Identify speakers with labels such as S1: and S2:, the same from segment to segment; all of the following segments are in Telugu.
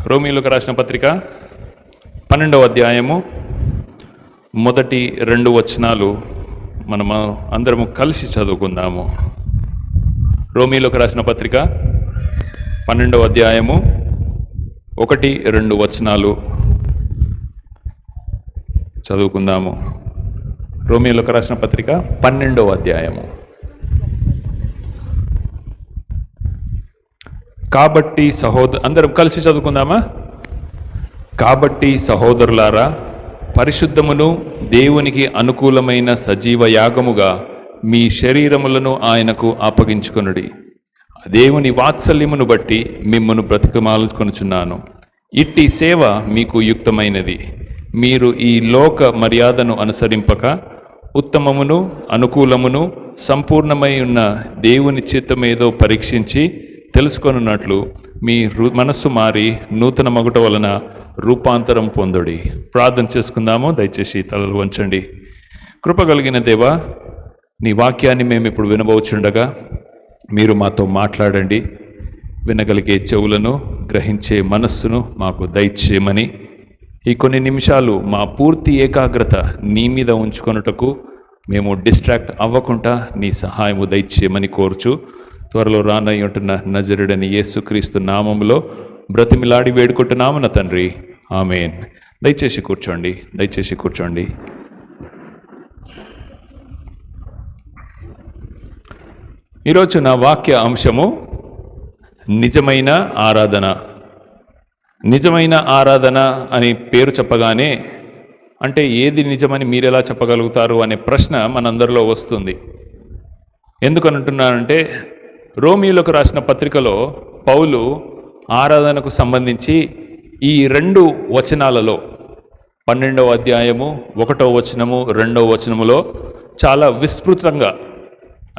S1: రోమీయులకు రాసిన పత్రిక 12వ అధ్యాయము మొదటి 2 వచనాలు మనము అందరము కలిసి చదువుకుందాము. రోమీయులకు రాసిన పత్రిక 12వ అధ్యాయము 1-2 వచనాలు చదువుకుందాము. రోమీయులకు రాసిన పత్రిక 12వ అధ్యాయము. కాబట్టి అందరం కలిసి చదువుకుందామా? కాబట్టి సహోదరులారా, పరిశుద్ధమును దేవునికి అనుకూలమైన సజీవ యాగముగా మీ శరీరములను ఆయనకు అప్పగించుకొనుడి. దేవుని వాత్సల్యమును బట్టి మిమ్మును బ్రతికమాలుకొనుచున్నాను. ఇట్టి సేవ మీకు యుక్తమైనది. మీరు ఈ లోక మర్యాదను అనుసరింపక ఉత్తమమును అనుకూలమును సంపూర్ణమై ఉన్న దేవుని చిత్తమేదో పరీక్షించి తెలుసుకొనున్నట్లు మీ మనస్సు మారి నూతన మగుట వలన రూపాంతరం పొందుడి. ప్రార్థన చేసుకుందాము. దయచేసి తలలు వంచండి. కృపగలిగిన దేవా, నీ వాక్యాన్ని మేము ఇప్పుడు వినబోచుండగా మీరు మాతో మాట్లాడండి. వినగలిగే చెవులను, గ్రహించే మనస్సును మాకు దయచేయమని, ఈ కొన్ని నిమిషాలు మా పూర్తి ఏకాగ్రత నీ మీద ఉంచుకొనుటకు మేము డిస్ట్రాక్ట్ అవ్వకుండా నీ సహాయము దయచేయమని కోరుచు, త్వరలో రానై ఉంటున్న నజరుడని యేసుక్రీస్తు నామములో బ్రతిమిలాడి వేడుకుంటున్నాము నా తండ్రి, ఆమేన్. దయచేసి కూర్చోండి. ఈరోజు నా వాక్య అంశము నిజమైన ఆరాధన. నిజమైన ఆరాధన అని పేరు చెప్పగానే అంటే ఏది నిజమని మీరు ఎలా చెప్పగలుగుతారు అనే ప్రశ్న మనందరిలో వస్తుంది. ఎందుకనంటున్నానంటే, రోమీయులకు రాసిన పత్రికలో పౌలు ఆరాధనకు సంబంధించి ఈ 2 వచనాలలో 12వ అధ్యాయము 1వ వచనము 2వ వచనములో చాలా విస్తృతంగా,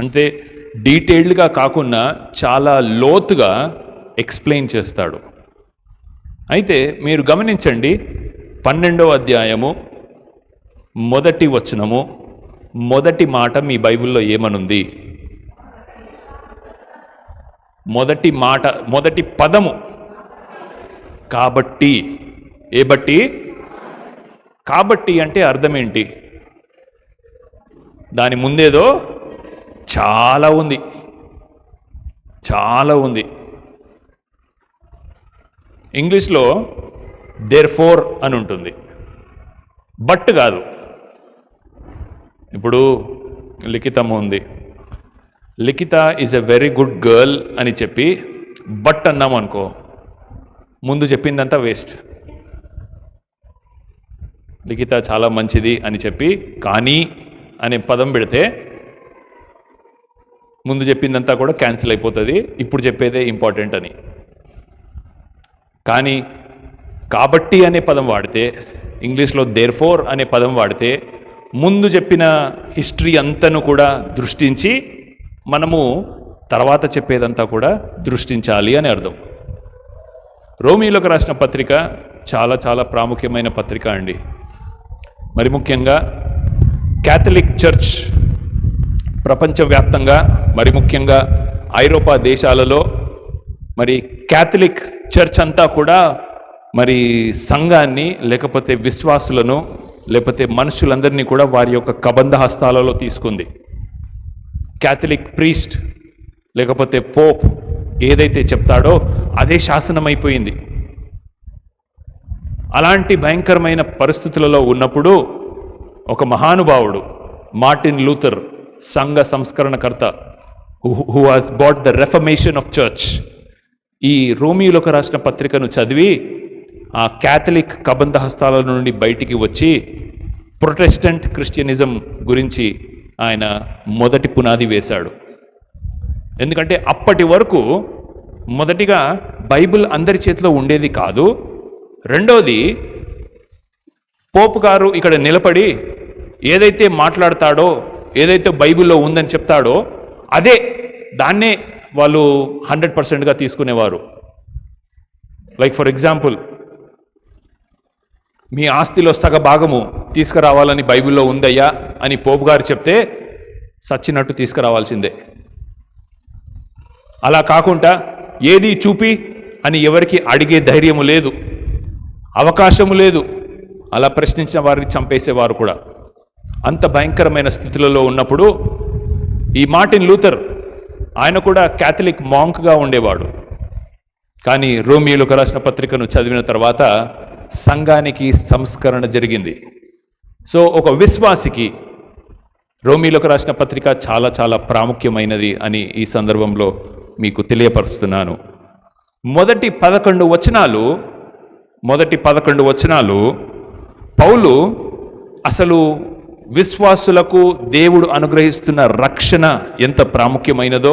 S1: అంటే డీటెయిల్డ్గా కాకుండా చాలా లోతుగా ఎక్స్ప్లెయిన్ చేస్తాడు. అయితే మీరు గమనించండి, 12వ అధ్యాయము 1వ వచనము మొదటి మాట మీ బైబిల్లో ఏమనుంది? మొదటి పదము కాబట్టి. ఏ బట్టి? కాబట్టి అంటే అర్థం ఏంటి? దాని ముందేదో చాలా ఉంది. ఇంగ్లీష్లో దేర్ఫోర్ అని ఉంటుంది, బట్ కాదు. ఇప్పుడు లిఖితము ఉంది. Likhita is a very good girl అని చెప్పి బట్ అన్నాము అనుకో, ముందు చెప్పిందంతా వేస్ట్. లిఖిత చాలా మంచిది అని చెప్పి కానీ అనే పదం పెడితే ముందు చెప్పిందంతా కూడా క్యాన్సిల్ అయిపోతుంది. ఇప్పుడు చెప్పేదే ఇంపార్టెంట్ అని. కానీ కాబట్టి అనే పదం వాడితే, ఇంగ్లీష్లో దేర్ఫోర్ అనే పదం వాడితే ముందు చెప్పిన హిస్టరీ అంతను కూడా దృష్టించి మనము తర్వాత చెప్పేదంతా కూడా దృష్టించాలి అని అర్థం. రోమీయులకు రాసిన పత్రిక చాలా చాలా ప్రాముఖ్యమైన పత్రిక అండి. మరి ముఖ్యంగా క్యాథలిక్ చర్చ్ ప్రపంచవ్యాప్తంగా, మరి ముఖ్యంగా ఐరోపా దేశాలలో మరి క్యాథలిక్ చర్చ్ అంతా కూడా మరి సంఘాన్ని, లేకపోతే విశ్వాసులను, లేకపోతే మనుషులందరినీ కూడా వారి యొక్క కబంధ హస్తాలలో తీసుకుంది. క్యాథలిక్ ప్రీస్ట్ లేకపోతే పోప్ ఏదైతే చెప్తాడో అదే శాసనమైపోయింది. అలాంటి భయంకరమైన పరిస్థితులలో ఉన్నప్పుడు ఒక మహానుభావుడు మార్టిన్ లూథర్, సంఘ సంస్కరణకర్త, who has brought the reformation of church, ఈ రోమీయులకు రాసిన పత్రికను చదివి ఆ క్యాథలిక్ కబంధ హస్తాల నుండి బయటికి వచ్చి ప్రొటెస్టెంట్ క్రిస్టియనిజం గురించి ఆయన మొదటి పునాది వేశాడు. ఎందుకంటే అప్పటి వరకు మొదటిగా బైబిల్ అందరి చేతిలో ఉండేది కాదు. రెండోది, పోపు గారు ఇక్కడ నిలబడి ఏదైతే మాట్లాడతాడో, ఏదైతే బైబిల్లో ఉందని చెప్తాడో దాన్నే వాళ్ళు 100%గా తీసుకునేవారు. లైక్ ఫర్ ఎగ్జాంపుల్, మీ ఆస్తిలో సగ భాగము తీసుకురావాలని బైబిల్లో ఉందయ్యా అని పోపు గారు చెప్తే సచ్చినట్టు తీసుకురావాల్సిందే. అలా కాకుండా ఏది చూపి అని ఎవరికి అడిగే ధైర్యము లేదు, అవకాశము లేదు. అలా ప్రశ్నించిన వారిని చంపేసేవారు కూడా. అంత భయంకరమైన స్థితులలో ఉన్నప్పుడు ఈ మార్టిన్ లూథర్, ఆయన కూడా క్యాథలిక్ మాంక్గా ఉండేవాడు. కానీ రోమియోలకు రాసిన పత్రికను చదివిన తర్వాత సంఘానికి సంస్కరణ జరిగింది. సో ఒక విశ్వాసికి రోమియోలకు రాసిన పత్రిక చాలా చాలా ప్రాముఖ్యమైనది అని ఈ సందర్భంలో మీకు తెలియపరుస్తున్నాను. మొదటి 11 వచనాలు పౌలు అసలు విశ్వాసులకు దేవుడు అనుగ్రహిస్తున్న రక్షణ ఎంత ప్రాముఖ్యమైనదో,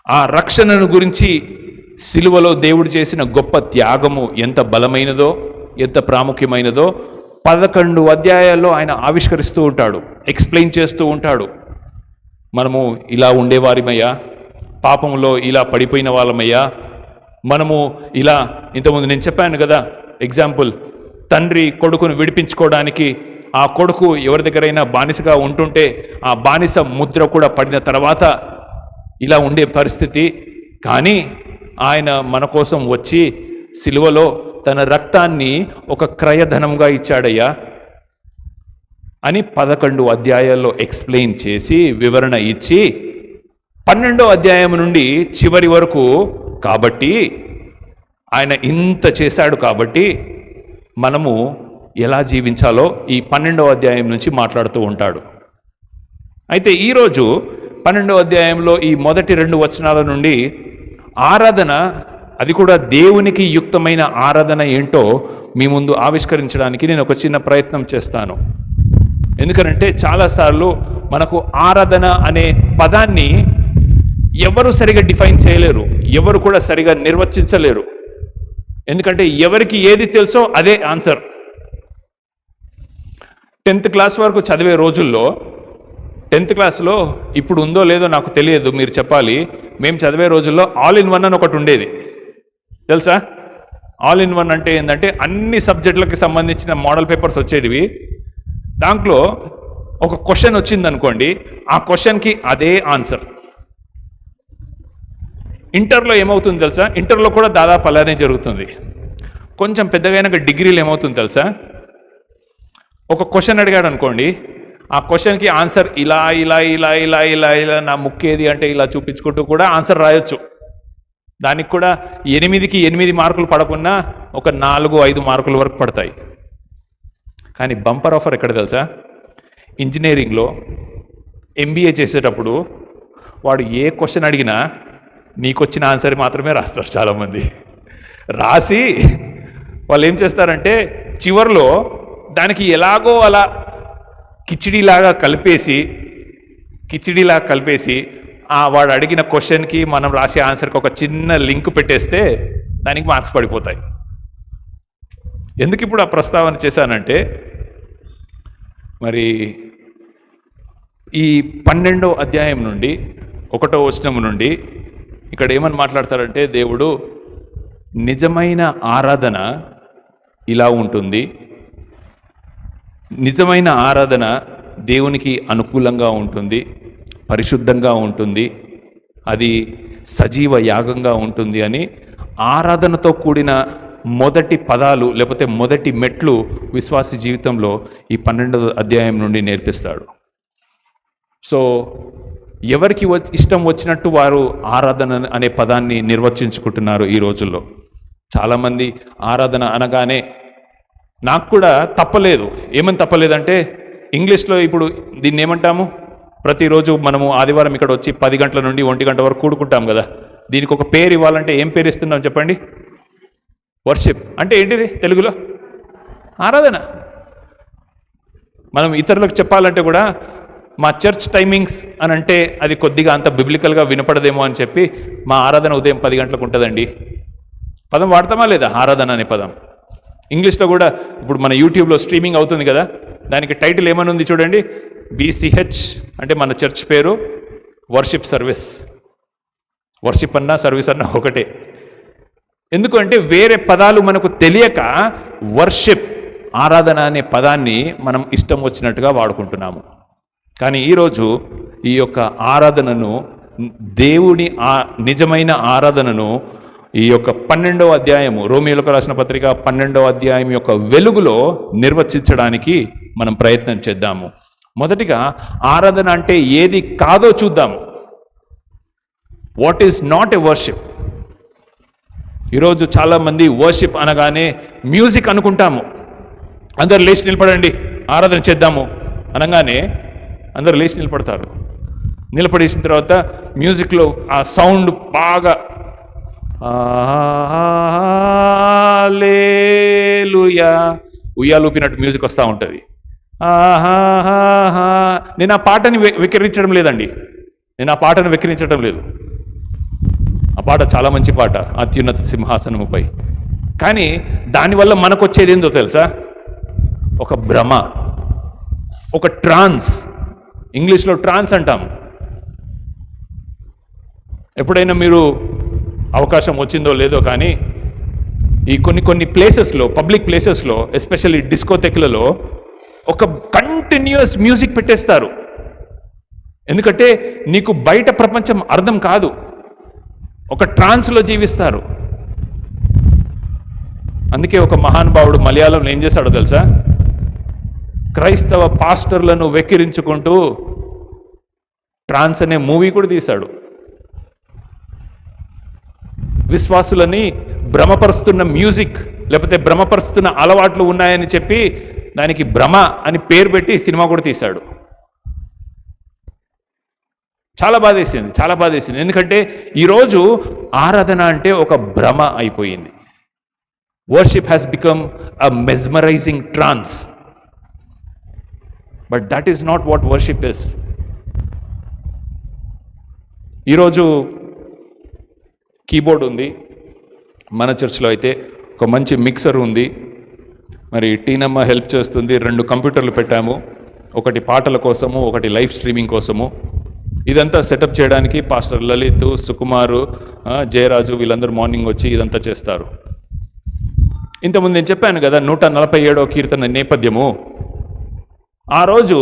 S1: ఆ రక్షణను గురించి సిలువలో దేవుడు చేసిన గొప్ప త్యాగము ఎంత బలమైనదో, ఎంత ప్రాముఖ్యమైనదో 11 అధ్యాయాల్లో ఆయన ఆవిష్కరిస్తూ ఉంటాడు, ఎక్స్ప్లెయిన్ చేస్తూ ఉంటాడు. మనము ఇలా ఉండేవారిమయ్యా, పాపంలో ఇలా పడిపోయిన వాళ్ళమయ్యా, మనము ఇలా ఇంతకుముందు నేను చెప్పాను కదా ఎగ్జాంపుల్, తండ్రి కొడుకును విడిపించుకోవడానికి ఆ కొడుకు ఎవరి దగ్గరైనా బానిసగా ఉంటుంటే ఆ బానిస ముద్ర కూడా పడిన తర్వాత ఇలా ఉండే పరిస్థితి. కానీ ఆయన మన కోసం వచ్చి సిలువలో తన రక్తాన్ని ఒక క్రయధనంగా ఇచ్చాడయ్యా అని 11 అధ్యాయాల్లో ఎక్స్ప్లెయిన్ చేసి వివరణ ఇచ్చి 12వ అధ్యాయం నుండి చివరి వరకు, కాబట్టి ఆయన ఇంత చేశాడు కాబట్టి మనము ఎలా జీవించాలో ఈ 12వ అధ్యాయం నుంచి మాట్లాడుతూ ఉంటాడు. అయితే ఈరోజు 12వ అధ్యాయంలో ఈ మొదటి 2 వచనాల నుండి ఆరాధన, అది కూడా దేవునికి యుక్తమైన ఆరాధన ఏంటో మీ ముందు ఆవిష్కరించడానికి నేను ఒక చిన్న ప్రయత్నం చేస్తాను. ఎందుకంటే చాలాసార్లు మనకు ఆరాధన అనే పదాన్ని ఎవరు సరిగా డిఫైన్ చేయలేరు, ఎవరు కూడా సరిగా నిర్వచించలేరు. ఎందుకంటే ఎవరికి ఏది తెలుసో అదే ఆన్సర్. 10th క్లాస్ వరకు చదివే రోజుల్లో 10th క్లాస్లో ఇప్పుడు ఉందో లేదో నాకు తెలియదు, మీరు చెప్పాలి. మేము చదివే రోజుల్లో ఆల్ ఇన్ వన్ అని ఒకటి ఉండేది, తెలుసా? ఆల్ ఇన్ వన్ అంటే ఏంటంటే అన్ని సబ్జెక్టులకి సంబంధించిన మోడల్ పేపర్స్ వచ్చేటివి. దాంట్లో ఒక క్వశ్చన్ వచ్చింది అనుకోండి, ఆ క్వశ్చన్కి అదే ఆన్సర్. ఇంటర్లో ఏమవుతుంది తెలుసా? ఇంటర్లో కూడా దాదాపు అలానే జరుగుతుంది. కొంచెం పెద్దగా డిగ్రీలు ఏమవుతుంది తెలుసా? ఒక క్వశ్చన్ అడిగాడు అనుకోండి, ఆ క్వశ్చన్కి ఆన్సర్ ఇలా ఇలా ఇలా ఇలా ఇలా ఇలా నా ముక్కేది అంటే ఇలా చూపించుకుంటూ కూడా ఆన్సర్ రాయొచ్చు. దానికి కూడా 8కి 8 మార్కులు పడకుండా ఒక 4-5 మార్కుల వరకు పడతాయి. కానీ బంపర్ ఆఫర్ ఎక్కడ తెలుసా? ఇంజనీరింగ్లో MBA చేసేటప్పుడు వాడు ఏ క్వశ్చన్ అడిగినా నీకొచ్చిన ఆన్సర్ మాత్రమే రాస్తారు చాలామంది. రాసి వాళ్ళు ఏం చేస్తారంటే చివర్లో దానికి ఎలాగో అలా కిచిడీలాగా కలిపేసి వాడు అడిగిన క్వశ్చన్కి మనం రాసే ఆన్సర్కి ఒక చిన్న లింక్ పెట్టేస్తే దానికి మార్క్స్ పడిపోతాయి. ఎందుకు ఇప్పుడు ఆ ప్రస్తావన చేశానంటే, మరి ఈ 12వ అధ్యాయం నుండి 1వ వచనం నుండి ఇక్కడ ఏమని మాట్లాడతారంటే, దేవుడు నిజమైన ఆరాధన ఇలా ఉంటుంది, నిజమైన ఆరాధన దేవునికి అనుకూలంగా ఉంటుంది, పరిశుద్ధంగా ఉంటుంది, అది సజీవ యాగంగా ఉంటుంది అని ఆరాధనతో కూడిన మొదటి పదాలు లేకపోతే మొదటి మెట్లు విశ్వాసి జీవితంలో ఈ 12వ అధ్యాయం నుండి నేర్పిస్తాడు. సో ఎవరికి ఇష్టం వచ్చినట్టు వారు ఆరాధన అనే పదాన్ని నిర్వచించుకుంటున్నారు ఈ రోజుల్లో. చాలామంది ఆరాధన అనగానే, నాకు కూడా తప్పలేదు. ఏమని తప్పలేదంటే, ఇంగ్లీష్లో ఇప్పుడు దీన్ని ఏమంటాము? ప్రతిరోజు మనము ఆదివారం ఇక్కడ వచ్చి 10 గంటల నుండి 1 గంట వరకు కూడుకుంటాం కదా. దీనికి ఒక పేరు ఇవ్వాలంటే ఏం పేరు ఇస్తున్నాం చెప్పండి? వర్షిప్. అంటే ఏంటిది తెలుగులో? ఆరాధన. మనం ఇతరులకు చెప్పాలంటే కూడా మా చర్చ్ టైమింగ్స్ అని అంటే అది కొద్దిగా అంత బిబ్లికల్గా వినపడదేమో అని చెప్పి మా ఆరాధన ఉదయం 10 గంటలకు ఉంటుందండి. పదం వాడతామా లేదా? ఆరాధన అనే పదం. ఇంగ్లీష్లో కూడా ఇప్పుడు మన యూట్యూబ్లో స్ట్రీమింగ్ అవుతుంది కదా, దానికి టైటిల్ ఏమని ఉంది చూడండి, BCH అంటే మన చర్చ్ పేరు, వర్షిప్ సర్వీస్. వర్షిప్ అన్నా సర్వీస్ అన్నా ఒకటే. ఎందుకంటే వేరే పదాలు మనకు తెలియక వర్షిప్, ఆరాధన అనే పదాన్ని మనం ఇష్టం వచ్చినట్టుగా వాడుకుంటున్నాము. కానీ ఈరోజు ఈ యొక్క ఆరాధనను, దేవుని నిజమైన ఆరాధనను ఈ యొక్క 12వ అధ్యాయము, రోమీయులకు రాసిన పత్రిక 12వ అధ్యాయం యొక్క వెలుగులో నిర్వచించడానికి మనం ప్రయత్నం చేద్దాము. మొదటిగా ఆరాధన అంటే ఏది కాదో చూద్దాము. What is not a worship? ఈరోజు చాలామంది వర్షిప్ అనగానే మ్యూజిక్ అనుకుంటాము. అందరు లేచి నిలబడండి ఆరాధన చేద్దాము అనగానే అందరు లేచి నిలబడతారు. నిలబడేసిన తర్వాత మ్యూజిక్లో ఆ సౌండ్ బాగా హల్లెలూయా ఉయ్యాలూపినట్టు మ్యూజిక్ వస్తూ ఉంటుంది. నేను ఆ పాటని వెక్కిరించడం లేదండి, నేను ఆ పాటను వెక్కిరించడం లేదు. ఆ పాట చాలా మంచి పాట, అత్యున్నత సింహాసనముపై. కానీ దానివల్ల మనకు వచ్చేది ఏందో తెలుసా? ఒక భ్రమ, ఒక ట్రాన్స్. ఇంగ్లీష్లో ట్రాన్స్ అంటాం. ఎప్పుడైనా మీరు అవకాశం వచ్చిందో లేదో కానీ ఈ కొన్ని ప్లేసెస్లో, పబ్లిక్ ప్లేసెస్లో, ఎస్పెషల్లీ డిస్కోథెక్లలో ఒక కంటిన్యూస్ మ్యూజిక్ పెట్టేస్తారు. ఎందుకంటే నీకు బయట ప్రపంచం అర్థం కాదు, ఒక ట్రాన్స్లో జీవిస్తారు. అందుకే ఒక మహానుభావుడు మలయాళంలో ఏం చేశాడో తెలుసా? క్రైస్తవ పాస్టర్లను వెక్కిరించుకుంటూ ట్రాన్స్ అనే మూవీ కూడా తీశాడు. విశ్వాసులని భ్రమపరుస్తున్న మ్యూజిక్ లేకపోతే భ్రమపరుస్తున్న అలవాట్లు ఉన్నాయని చెప్పి దానికి భ్రమ అని పేరు పెట్టి సినిమా కూడా తీశాడు. చాలా బాధేసింది, చాలా బాధేసింది. ఎందుకంటే ఈరోజు ఆరాధన అంటే ఒక భ్రమ అయిపోయింది. Worship has become a mesmerising trance, but that is not what worship is. ఈరోజు కీబోర్డ్ ఉంది, మన చర్చ్లో అయితే ఒక మంచి మిక్సర్ ఉంది, మరి టీనమ్మ హెల్ప్ చేస్తుంది. 2 కంప్యూటర్లు పెట్టాము, ఒకటి పాటల కోసము, ఒకటి లైవ్ స్ట్రీమింగ్ కోసము. ఇదంతా సెటప్ చేయడానికి పాస్టర్ లలిత్, సుకుమారు, జయరాజు వీళ్ళందరూ మార్నింగ్ వచ్చి ఇదంతా చేస్తారు. ఇంతకుముందు నేను చెప్పాను కదా 147వ కీర్తన నేపథ్యము. ఆ రోజు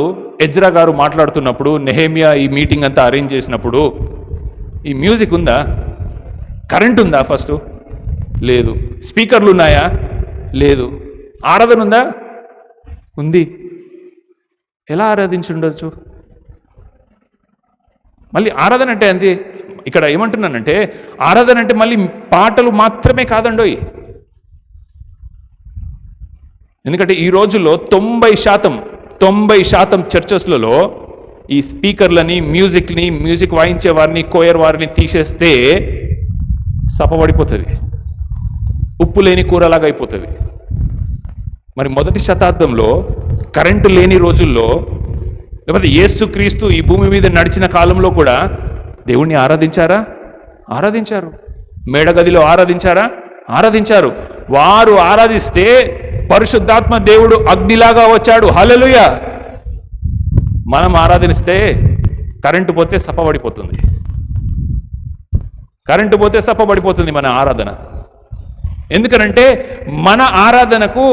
S1: ఎజ్రా గారు మాట్లాడుతున్నప్పుడు, నెహెమియా ఈ మీటింగ్ అంతా అరేంజ్ చేసినప్పుడు ఈ మ్యూజిక్ ఉందా? కరెంట్ ఉందా? ఫస్ట్ లేదు. స్పీకర్లు ఉన్నాయా? లేదు. ఆరాధన ఉందా? ఉంది. ఎలా ఆరాధించి ఉండొచ్చు? మళ్ళీ ఆరాధన అంటే అంతే. ఇక్కడ ఏమంటున్నానంటే ఆరాధన అంటే మళ్ళీ పాటలు మాత్రమే కాదండోయ్. ఎందుకంటే ఈ రోజుల్లో 90% చర్చెస్లలో ఈ స్పీకర్లని, మ్యూజిక్ వాయించే వారిని, కోయర్ వారిని తీసేస్తే సపబడిపోతుంది, ఉప్పు లేని కూరలాగా అయిపోతుంది. మరి మొదటి శతాబ్దంలో కరెంటు లేని రోజుల్లో, లేకపోతే యేసుక్రీస్తు ఈ భూమి మీద నడిచిన కాలంలో కూడా దేవుణ్ణి ఆరాధించారా? ఆరాధించారు. మేడగదిలో ఆరాధించారా? ఆరాధించారు. వారు ఆరాధిస్తే పరిశుద్ధాత్మ దేవుడు అగ్నిలాగా వచ్చాడు. హల్లెలూయా. మనం ఆరాధిస్తే కరెంటు పోతే సపబడిపోతుంది, కరెంటు పోతే సపబడిపోతుంది మన ఆరాధన. ఎందుకనంటే మన ఆరాధనకు,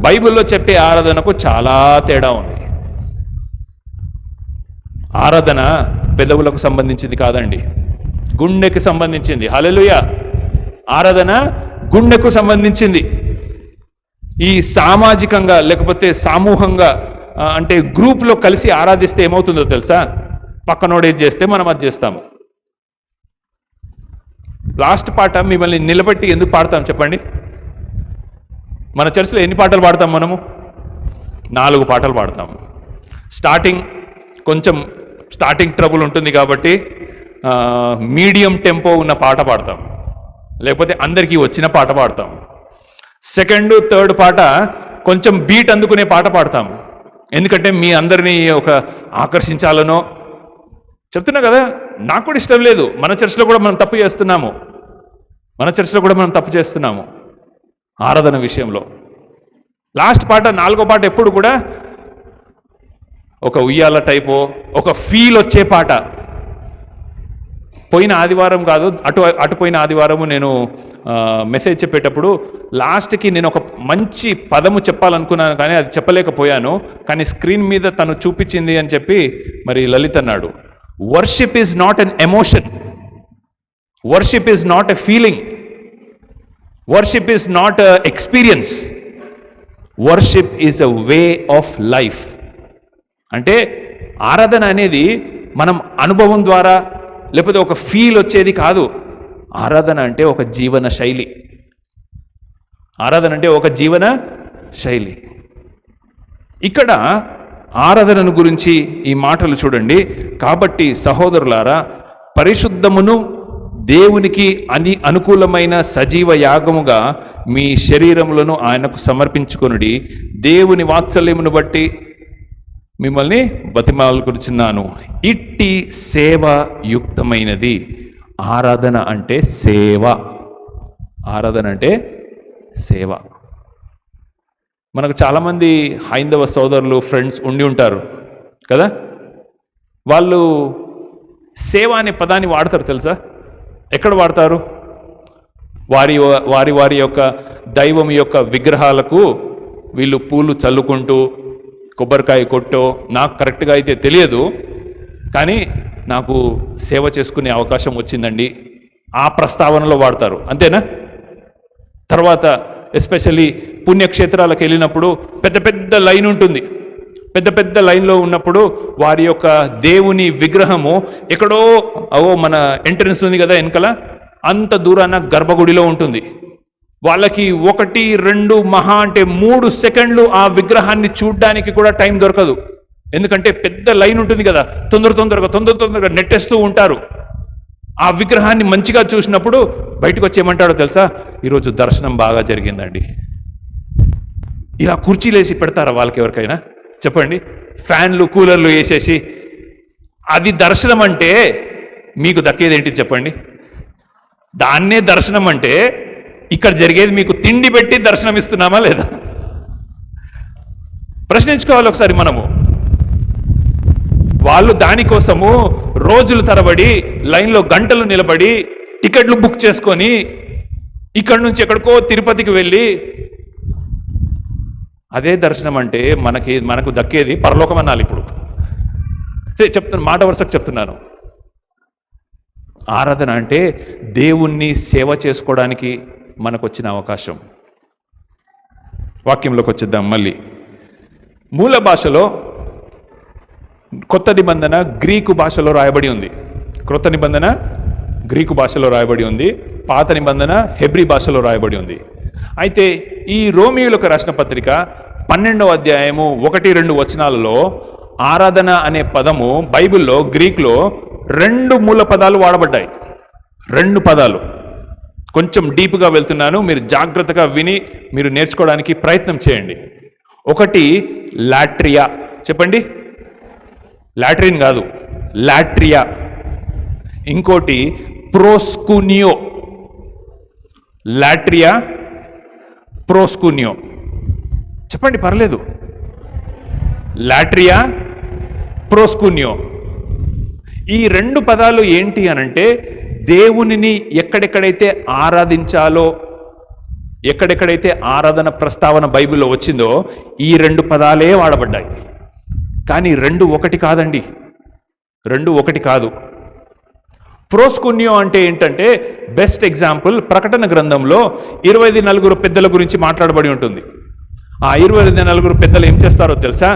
S1: బైబిల్లో చెప్పే ఆరాధనకు చాలా తేడా ఉంది. ఆరాధన పెదవులకు సంబంధించింది కాదండి, గుండెకు సంబంధించింది. హల్లెలూయా. ఆరాధన గుండెకు సంబంధించింది. ఈ సామాజికంగా లేకపోతే సమూహంగా అంటే గ్రూప్లో కలిసి ఆరాధిస్తే ఏమవుతుందో తెలుసా? పక్కనోడు ఏది చేస్తే మనం అది చేస్తాము. లాస్ట్ పాట మిమ్మల్ని నిలబెట్టి ఎందుకు పాడతాం చెప్పండి? మన చర్చిలో ఎన్ని పాటలు పాడతాం మనము? 4 పాటలు పాడతాము. స్టార్టింగ్ ట్రబుల్ ఉంటుంది కాబట్టి మీడియం టెంపో ఉన్న పాట పాడతాం, లేకపోతే అందరికీ వచ్చిన పాట పాడతాం. సెకండ్, థర్డ్ పాట కొంచెం బీట్ అందుకునే పాట పాడతాం, ఎందుకంటే మీ అందరినీ ఒక ఆకర్షించాలనో. చెప్తున్నా కదా, నాకు కూడా ఇష్టం లేదు. మన చర్చిలో కూడా మనం తప్పు చేస్తున్నాము ఆరాధన విషయంలో. లాస్ట్ పాట, 4వ పాట ఎప్పుడు కూడా ఒక ఉయ్యాల టైపో, ఒక ఫీల్ వచ్చే పాట. పోయిన ఆదివారం కాదు, అటుపోయిన ఆదివారము నేను మెసేజ్ చెప్పేటప్పుడు లాస్ట్కి నేను ఒక మంచి పదము చెప్పాలనుకున్నాను, కానీ అది చెప్పలేకపోయాను. కానీ స్క్రీన్ మీద తను చూపించింది అని చెప్పి మరి లలిత్ అన్నాడు, worship is not an emotion, worship is not a feeling, worship is not a experience, worship is a way of life. అంటే ఆరాధన అనేది మనం అనుభవం ద్వారా లేకపోతే ఒక ఫీల్ వచ్చేది కాదు. ఆరాధన అంటే ఒక జీవన శైలి. ఆరాధన అంటే ఒక జీవన శైలి. ఇక్కడ ఆరాధనను గురించి ఈ మాటలు చూడండి. కాబట్టి సహోదరులారా, పరిశుద్ధమును దేవునికి అనుకూలమైన సజీవ యాగముగా మీ శరీరములను ఆయనకు సమర్పించుకొనుడి. దేవుని వాత్సల్యమును బట్టి మిమ్మల్ని బతిమాలుకొనుచున్నాను. ఇట్టి సేవయుక్తమైనది. ఆరాధన అంటే సేవ. ఆరాధన అంటే సేవ. మనకు చాలామంది హైందవ సోదరులు, ఫ్రెండ్స్ ఉండి ఉంటారు కదా. వాళ్ళు సేవ అనే పదాన్ని వాడతారు తెలుసా? ఎక్కడ వాడతారు? వారి యొక్క దైవం యొక్క విగ్రహాలకు వీళ్ళు పూలు చల్లుకుంటూ కొబ్బరికాయ కొట్టో, నాకు కరెక్ట్గా అయితే తెలియదు, కానీ నాకు సేవ చేసుకునే అవకాశం వచ్చిందండి, ఆ ప్రస్తావనలో వాడతారు. అంతేనా? తర్వాత ఎస్పెషల్లీ పుణ్యక్షేత్రాలకు వెళ్ళినప్పుడు పెద్ద పెద్ద లైన్ ఉంటుంది. పెద్ద పెద్ద లైన్లో ఉన్నప్పుడు వారి యొక్క దేవుని విగ్రహము ఎక్కడో మన ఎంట్రన్స్ ఉంది కదా వెనకల, అంత దూరాన గర్భగుడిలో ఉంటుంది. వాళ్ళకి 1, 2 మహా అంటే 3 సెకండ్లు ఆ విగ్రహాన్ని చూడ్డానికి కూడా టైం దొరకదు. ఎందుకంటే పెద్ద లైన్ ఉంటుంది కదా, తొందరగా నెట్టేస్తూ ఉంటారు. ఆ విగ్రహాన్ని మంచిగా చూసినప్పుడు బయటకు వచ్చి ఏమంటాడో తెలుసా? ఈరోజు దర్శనం బాగా జరిగిందండి. ఇలా కుర్చీలు వేసి పెడతారా వాళ్ళకి ఎవరికైనా? చెప్పండి. ఫ్యాన్లు, కూలర్లు వేసేసి, అది దర్శనం అంటే మీకు దక్కేది ఏంటి చెప్పండి? దాన్నే దర్శనం అంటే ఇక్కడ జరిగేది మీకు తిండి పెట్టి దర్శనం ఇస్తున్నామా లేదా? ప్రశ్నించుకోవాలి ఒకసారి మనము. వాళ్ళు దానికోసము రోజులు తరబడి లైన్లో గంటలు నిలబడి టికెట్లు బుక్ చేసుకొని ఇక్కడి నుంచి ఎక్కడికో తిరుపతికి వెళ్ళి, అదే దర్శనం అంటే మనకు దక్కేది పరలోకం అనాలి. ఇప్పుడు చెప్తున్నా, మాట వరుసకు చెప్తున్నాను. ఆరాధన అంటే దేవుణ్ణి సేవ చేసుకోవడానికి మనకు వచ్చిన అవకాశం. వాక్యంలోకి వచ్చేద్దాం మళ్ళీ. మూల భాషలో కొత్త నిబంధన గ్రీకు భాషలో రాయబడి ఉంది. క్రొత్త నిబంధన గ్రీకు భాషలో రాయబడి ఉంది. పాత నిబంధన హెబ్రీ భాషలో రాయబడి ఉంది. అయితే ఈ రోమియోలకు రాసిన పత్రిక 12వ అధ్యాయము 1-2 వచనాలలో ఆరాధన అనే పదము బైబిల్లో గ్రీకులో 2 మూల పదాలు వాడబడ్డాయి. 2 పదాలు. కొంచెం డీప్గా వెళ్తున్నాను, మీరు జాగ్రత్తగా విని మీరు నేర్చుకోవడానికి ప్రయత్నం చేయండి. ఒకటి లాట్రియా. చెప్పండి. లాట్రిన్ కాదు, లాట్రియా. ఇంకోటి ప్రోస్కునియో. లాట్రియా, ప్రోస్కునియో. చెప్పండి, పర్లేదు. లాట్రియా, ప్రోస్కునియో. ఈ 2 పదాలు ఏంటి అనంటే, దేవునిని ఎక్కడెక్కడైతే ఆరాధించాలో, ఎక్కడెక్కడైతే ఆరాధన ప్రస్తావన బైబిల్లో వచ్చిందో ఈ 2 పదాలే వాడబడ్డాయి. కానీ 2 ఒకటి కాదండి. 2 ఒకటి కాదు. ప్రోస్కునియో అంటే ఏంటంటే, బెస్ట్ ఎగ్జాంపుల్ ప్రకటన గ్రంథంలో 24 పెద్దల గురించి మాట్లాడబడి ఉంటుంది. ఆ 24 పెద్దలు ఏం చేస్తారో తెలుసా?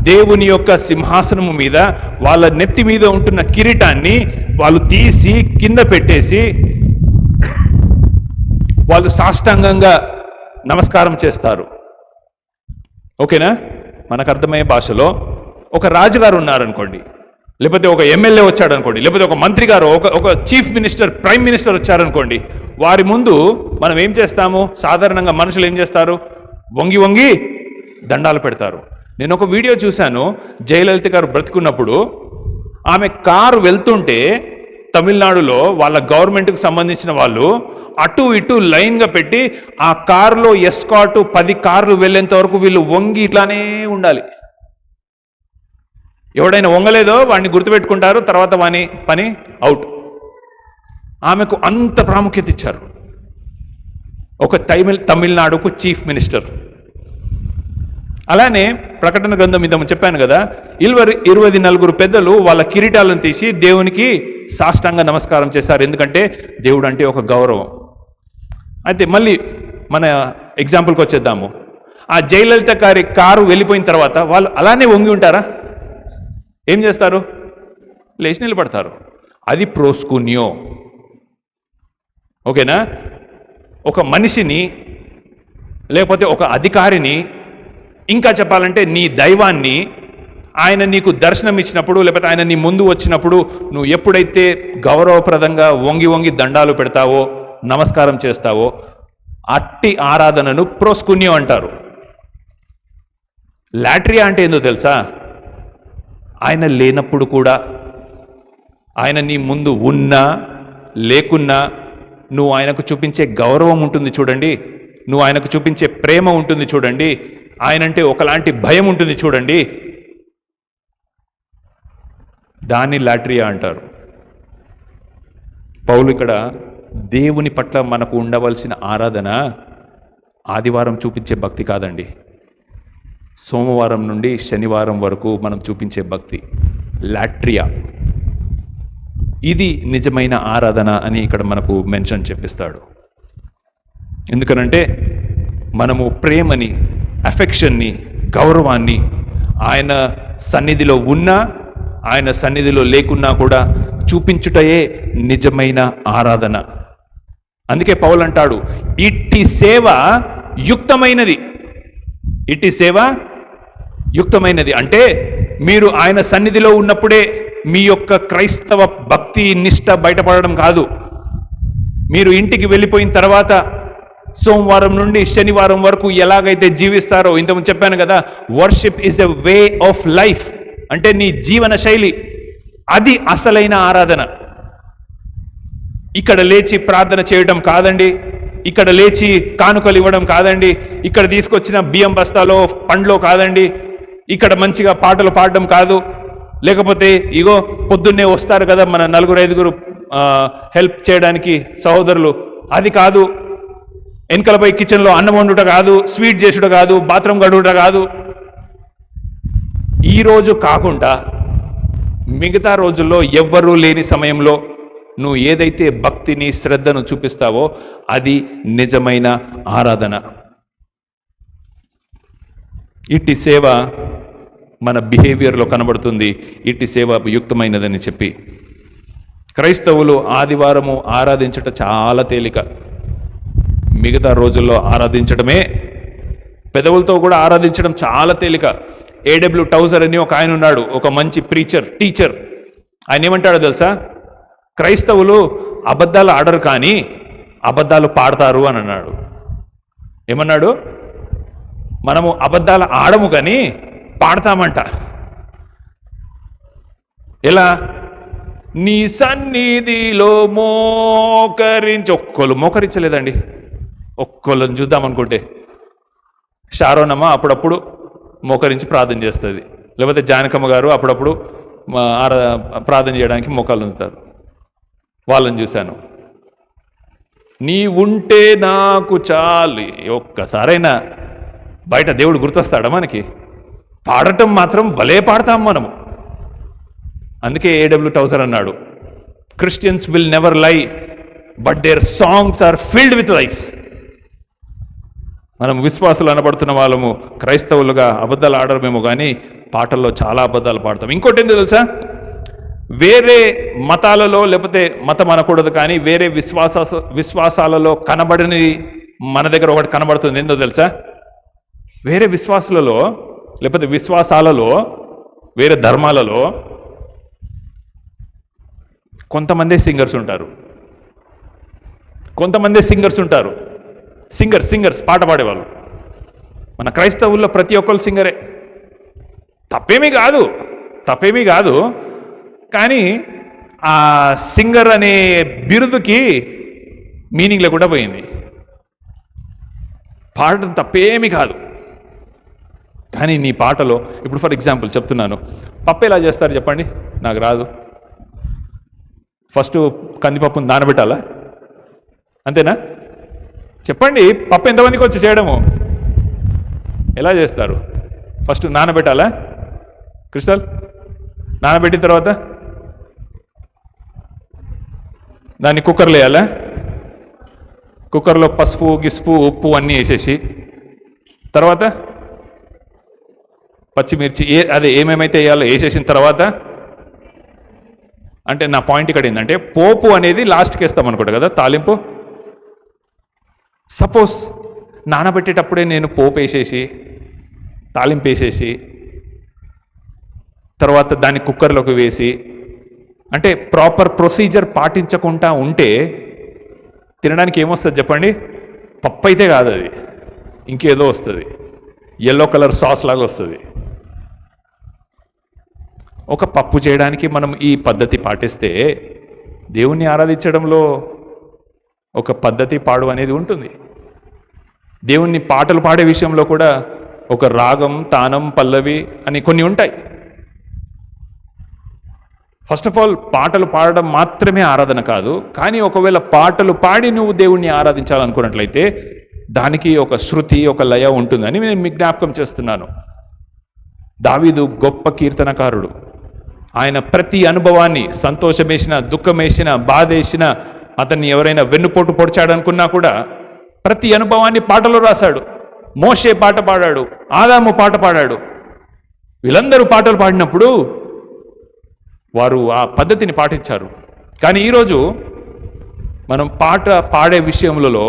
S1: దేవుని యొక్క సింహాసనము మీద వాళ్ళ నెత్తి మీద ఉంటున్న కిరీటాన్ని వాళ్ళు తీసి కింద పెట్టేసి వాళ్ళు సాష్టాంగంగా నమస్కారం చేస్తారు. ఓకేనా? మనకు అర్థమయ్యే భాషలో ఒక రాజుగారు ఉన్నారనుకోండి, లేకపోతే ఒక ఎమ్మెల్యే వచ్చాడనుకోండి, లేకపోతే ఒక మంత్రి గారు, ఒక చీఫ్ మినిస్టర్, ప్రైమ్ మినిస్టర్ వచ్చారనుకోండి, వారి ముందు మనం ఏం చేస్తాము? సాధారణంగా మనుషులు ఏం చేస్తారు? వంగి వంగి దండాలు పెడతారు. నేను ఒక వీడియో చూశాను, జయలలిత గారు బ్రతికున్నప్పుడు ఆమె కారు వెళ్తుంటే తమిళనాడులో వాళ్ళ గవర్నమెంట్కి సంబంధించిన వాళ్ళు అటు ఇటు లైన్గా పెట్టి ఆ కారులో ఎస్కాట్ 10 కార్లు వెళ్ళేంత వరకు వీళ్ళు వంగి ఇట్లానే ఉండాలి. ఎవడైనా వంగలేదో వాడిని గుర్తుపెట్టుకుంటారు, తర్వాత వాని పని అవుట్. ఆమెకు అంత ప్రాముఖ్యత ఇచ్చారు. ఒక తమిళనాడుకు చీఫ్ మినిస్టర్. అలానే ప్రకటన గ్రంథం మీద చెప్పాను కదా, 24 పెద్దలు వాళ్ళ కిరీటాలను తీసి దేవునికి సాష్టాంగ నమస్కారం చేశారు. ఎందుకంటే దేవుడు అంటే ఒక గౌరవం. అయితే మళ్ళీ మన ఎగ్జాంపుల్కి వచ్చేద్దాము. ఆ జయలలిత గారి కారు వెళ్ళిపోయిన తర్వాత వాళ్ళు అలానే వంగి ఉంటారా? ఏం చేస్తారు? లేచి నిలబడతారు. అది ప్రోస్కున్యో. ఓకేనా? ఒక మనిషిని, లేకపోతే ఒక అధికారిని, ఇంకా చెప్పాలంటే నీ దైవాన్ని, ఆయన నీకు దర్శనం ఇచ్చినప్పుడు, లేకపోతే ఆయన నీ ముందు వచ్చినప్పుడు నువ్వు ఎప్పుడైతే గౌరవప్రదంగా వంగి వంగి దండాలు పెడతావో, నమస్కారం చేస్తావో, అట్టి ఆరాధనను ప్రోస్కున్యో అంటారు. లాట్రియా అంటే ఏందో తెలుసా? ఆయన లేనప్పుడు కూడా, ఆయన నీ ముందు ఉన్నా లేకున్నా నువ్వు ఆయనకు చూపించే గౌరవం ఉంటుంది చూడండి, నువ్వు ఆయనకు చూపించే ప్రేమ ఉంటుంది చూడండి, ఆయనంటే ఒకలాంటి భయం ఉంటుంది చూడండి, దాన్ని లాట్రియా అంటారు. పౌలు ఇక్కడ దేవుని పట్ల మనకు ఉండవలసిన ఆరాధన ఆదివారం చూపించే భక్తి కాదండి, సోమవారం నుండి శనివారం వరకు మనం చూపించే భక్తి లాట్రియా. ఇది నిజమైన ఆరాధన అని ఇక్కడ మనకు మెన్షన్ చెప్పిస్తాడు. ఎందుకనంటే మనము ప్రేమని, అఫెక్షన్ని, గౌరవాన్ని ఆయన సన్నిధిలో ఉన్నా ఆయన సన్నిధిలో లేకున్నా కూడా చూపించుటయే నిజమైన ఆరాధన. అందుకే పౌలు అంటాడు, ఇట్టి సేవ యుక్తమైనది. ఇట్టి సేవ యుక్తమైనది అంటే మీరు ఆయన సన్నిధిలో ఉన్నప్పుడే మీ యొక్క క్రైస్తవ భక్తి నిష్ట బయటపడడం కాదు. మీరు ఇంటికి వెళ్ళిపోయిన తర్వాత సోమవారం నుండి శనివారం వరకు ఎలాగైతే జీవిస్తారో, ఇంతకుముందు చెప్పాను కదా, worship is a way of life, అంటే నీ జీవన శైలి, అది అసలైన ఆరాధన. ఇక్కడ లేచి ప్రార్థన చేయడం కాదండి, ఇక్కడ లేచి కానుకలు ఇవ్వడం కాదండి, ఇక్కడ తీసుకొచ్చిన బియ్యం బస్తాలో పండ్లో కాదండి, ఇక్కడ మంచిగా పాటలు పాడడం కాదు, లేకపోతే ఇగో పొద్దున్నే వస్తారు కదా మన 4-5 హెల్ప్ చేయడానికి సహోదరులు, అది కాదు. వెనకలపై కిచెన్లో అన్నం వండుట కాదు, స్వీట్ చేసుట కాదు, బాత్రూమ్ గడుగుట కాదు. ఈరోజు కాకుండా మిగతా రోజుల్లో ఎవ్వరూ లేని సమయంలో నువ్వు ఏదైతే భక్తిని, శ్రద్ధను చూపిస్తావో అది నిజమైన ఆరాధన. ఇట్టి సేవ మన బిహేవియర్లో కనబడుతుంది, ఇట్టి సేవ యుక్తమైనదని చెప్పి. క్రైస్తవులు ఆదివారము ఆరాధించట చాలా తేలిక, మిగతా రోజుల్లో ఆరాధించడమే, పెదవులతో కూడా ఆరాధించడం చాలా తేలిక. A.W. టౌజర్ అని ఒక ఆయన ఉన్నాడు, ఒక మంచి టీచర్. ఆయన ఏమంటాడో తెలుసా? క్రైస్తవులు అబద్ధాలు ఆడరు కానీ అబద్ధాలు పాడతారు అని అన్నాడు. ఏమన్నాడు? మనము అబద్ధాలు ఆడము కానీ పాడతామంట. ఎలా? నీ సన్నిధిలో మోకరించి, ఒక్కళ్ళు మోకరించలేదండి. ఒక్కళ్ళని చూద్దామనుకుంటే షారోనమ్మ అప్పుడప్పుడు మోకరించి ప్రార్థన చేస్తుంది, లేకపోతే జానకమ్మ గారు అప్పుడప్పుడు ప్రార్థన చేయడానికి మోకాళ్ళు ఉంచుతారు. వాళ్ళని చూశాను. నీ ఉంటే నాకు చాలు. ఒక్కసారైనా బయట దేవుడు గుర్తొస్తాడా మనకి? పాడటం మాత్రం భలే పాడతాం మనము. అందుకే A.W. టౌజర్ అన్నాడు, Christians will never lie but their songs are filled with lies. మనం విశ్వాసులు అనబడుతున్న వాళ్ళము క్రైస్తవులుగా అబద్ధాలు ఆడరమేమో కానీ పాటల్లో చాలా అబద్ధాలు పాడతాం. ఇంకోటి ఏంటో తెలుసా? వేరే మతాలలో, లేకపోతే మతం అనకూడదు కానీ వేరే విశ్వాసాలలో కనబడని మన దగ్గర ఒకటి కనబడుతుంది. ఏందో తెలుసా? వేరే విశ్వాసాలలో, లేకపోతే వేరే ధర్మాలలో కొంతమంది సింగర్స్ ఉంటారు. సింగర్స్ పాట పాడేవాళ్ళు. మన క్రైస్తవుల్లో ప్రతి ఒక్కరు సింగరే. తప్పేమీ కాదు కానీ ఆ సింగర్ అనే బిరుదుకి మీనింగ్ లేకుండా పోయింది. పాడటం తప్పేమీ కాదు కానీ నీ పాటలో, ఇప్పుడు ఫర్ ఎగ్జాంపుల్ చెప్తున్నాను, పప్పు ఎలా చేస్తారు చెప్పండి? నాకు రాదు. ఫస్ట్ కందిపప్పును నానబెట్టాలా? అంతేనా? చెప్పండి, పప్పు ఎంతమందికి వచ్చి చేయడము? ఎలా చేస్తారు? ఫస్ట్ నానబెట్టాలా? క్రిస్టల్, నానబెట్టిన తర్వాత దాన్ని కుక్కర్లో వేయాలా? కుక్కర్లో పసుపు గిసుపు ఉప్పు అన్నీ వేసేసి తర్వాత పచ్చిమిర్చి అదే ఏమేమైతే వేయాలో వేసేసిన తర్వాత, అంటే నా పాయింట్ ఇక్కడ ఏంటంటే పోపు అనేది లాస్ట్కి వేస్తాం అనుకోండి కదా, తాలింపు. సపోజ్ నానబెట్టేటప్పుడే నేను పోపు వేసేసి తాలింపు వేసేసి తర్వాత దాన్ని కుక్కర్లోకి వేసి, అంటే ప్రాపర్ ప్రొసీజర్ పాటించకుండా ఉంటే తినడానికి ఏమొస్తుంది చెప్పండి? పప్పు అయితే కాదు, అది ఇంకేదో వస్తుంది, ఎల్లో కలర్ సాస్ లాగా వస్తుంది. ఒక పప్పు చేయడానికి మనం ఈ పద్ధతి పాటిస్తే దేవుణ్ణి ఆరాధించడంలో ఒక పద్ధతి పాడు అనేది ఉంటుంది. దేవుణ్ణి పాటలు పాడే విషయంలో కూడా ఒక రాగం, తానం, పల్లవి అని కొన్ని ఉంటాయి. ఫస్ట్ ఆఫ్ ఆల్ పాటలు పాడడం మాత్రమే ఆరాధన కాదు, కానీ ఒకవేళ పాటలు పాడి నువ్వు దేవుణ్ణి ఆరాధించాలనుకున్నట్లయితే దానికి ఒక శృతి, ఒక లయ ఉంటుందని నేను మీకు జ్ఞాపకం చేస్తున్నాను. దావీదు గొప్ప కీర్తనకారుడు. ఆయన ప్రతి అనుభవాన్ని, సంతోషం వేసిన, దుఃఖం వేసిన, బాధ వేసిన, అతన్ని ఎవరైనా వెన్నుపోటు పొడిచాడనుకున్నా కూడా ప్రతి అనుభవాన్ని పాటలో రాశాడు. మోషే పాట పాడాడు, ఆదాము పాట పాడాడు. వీళ్ళందరూ పాటలు పాడినప్పుడు వారు ఆ పద్ధతిని పాటించారు. కానీ ఈరోజు మనం పాట పాడే విషయములలో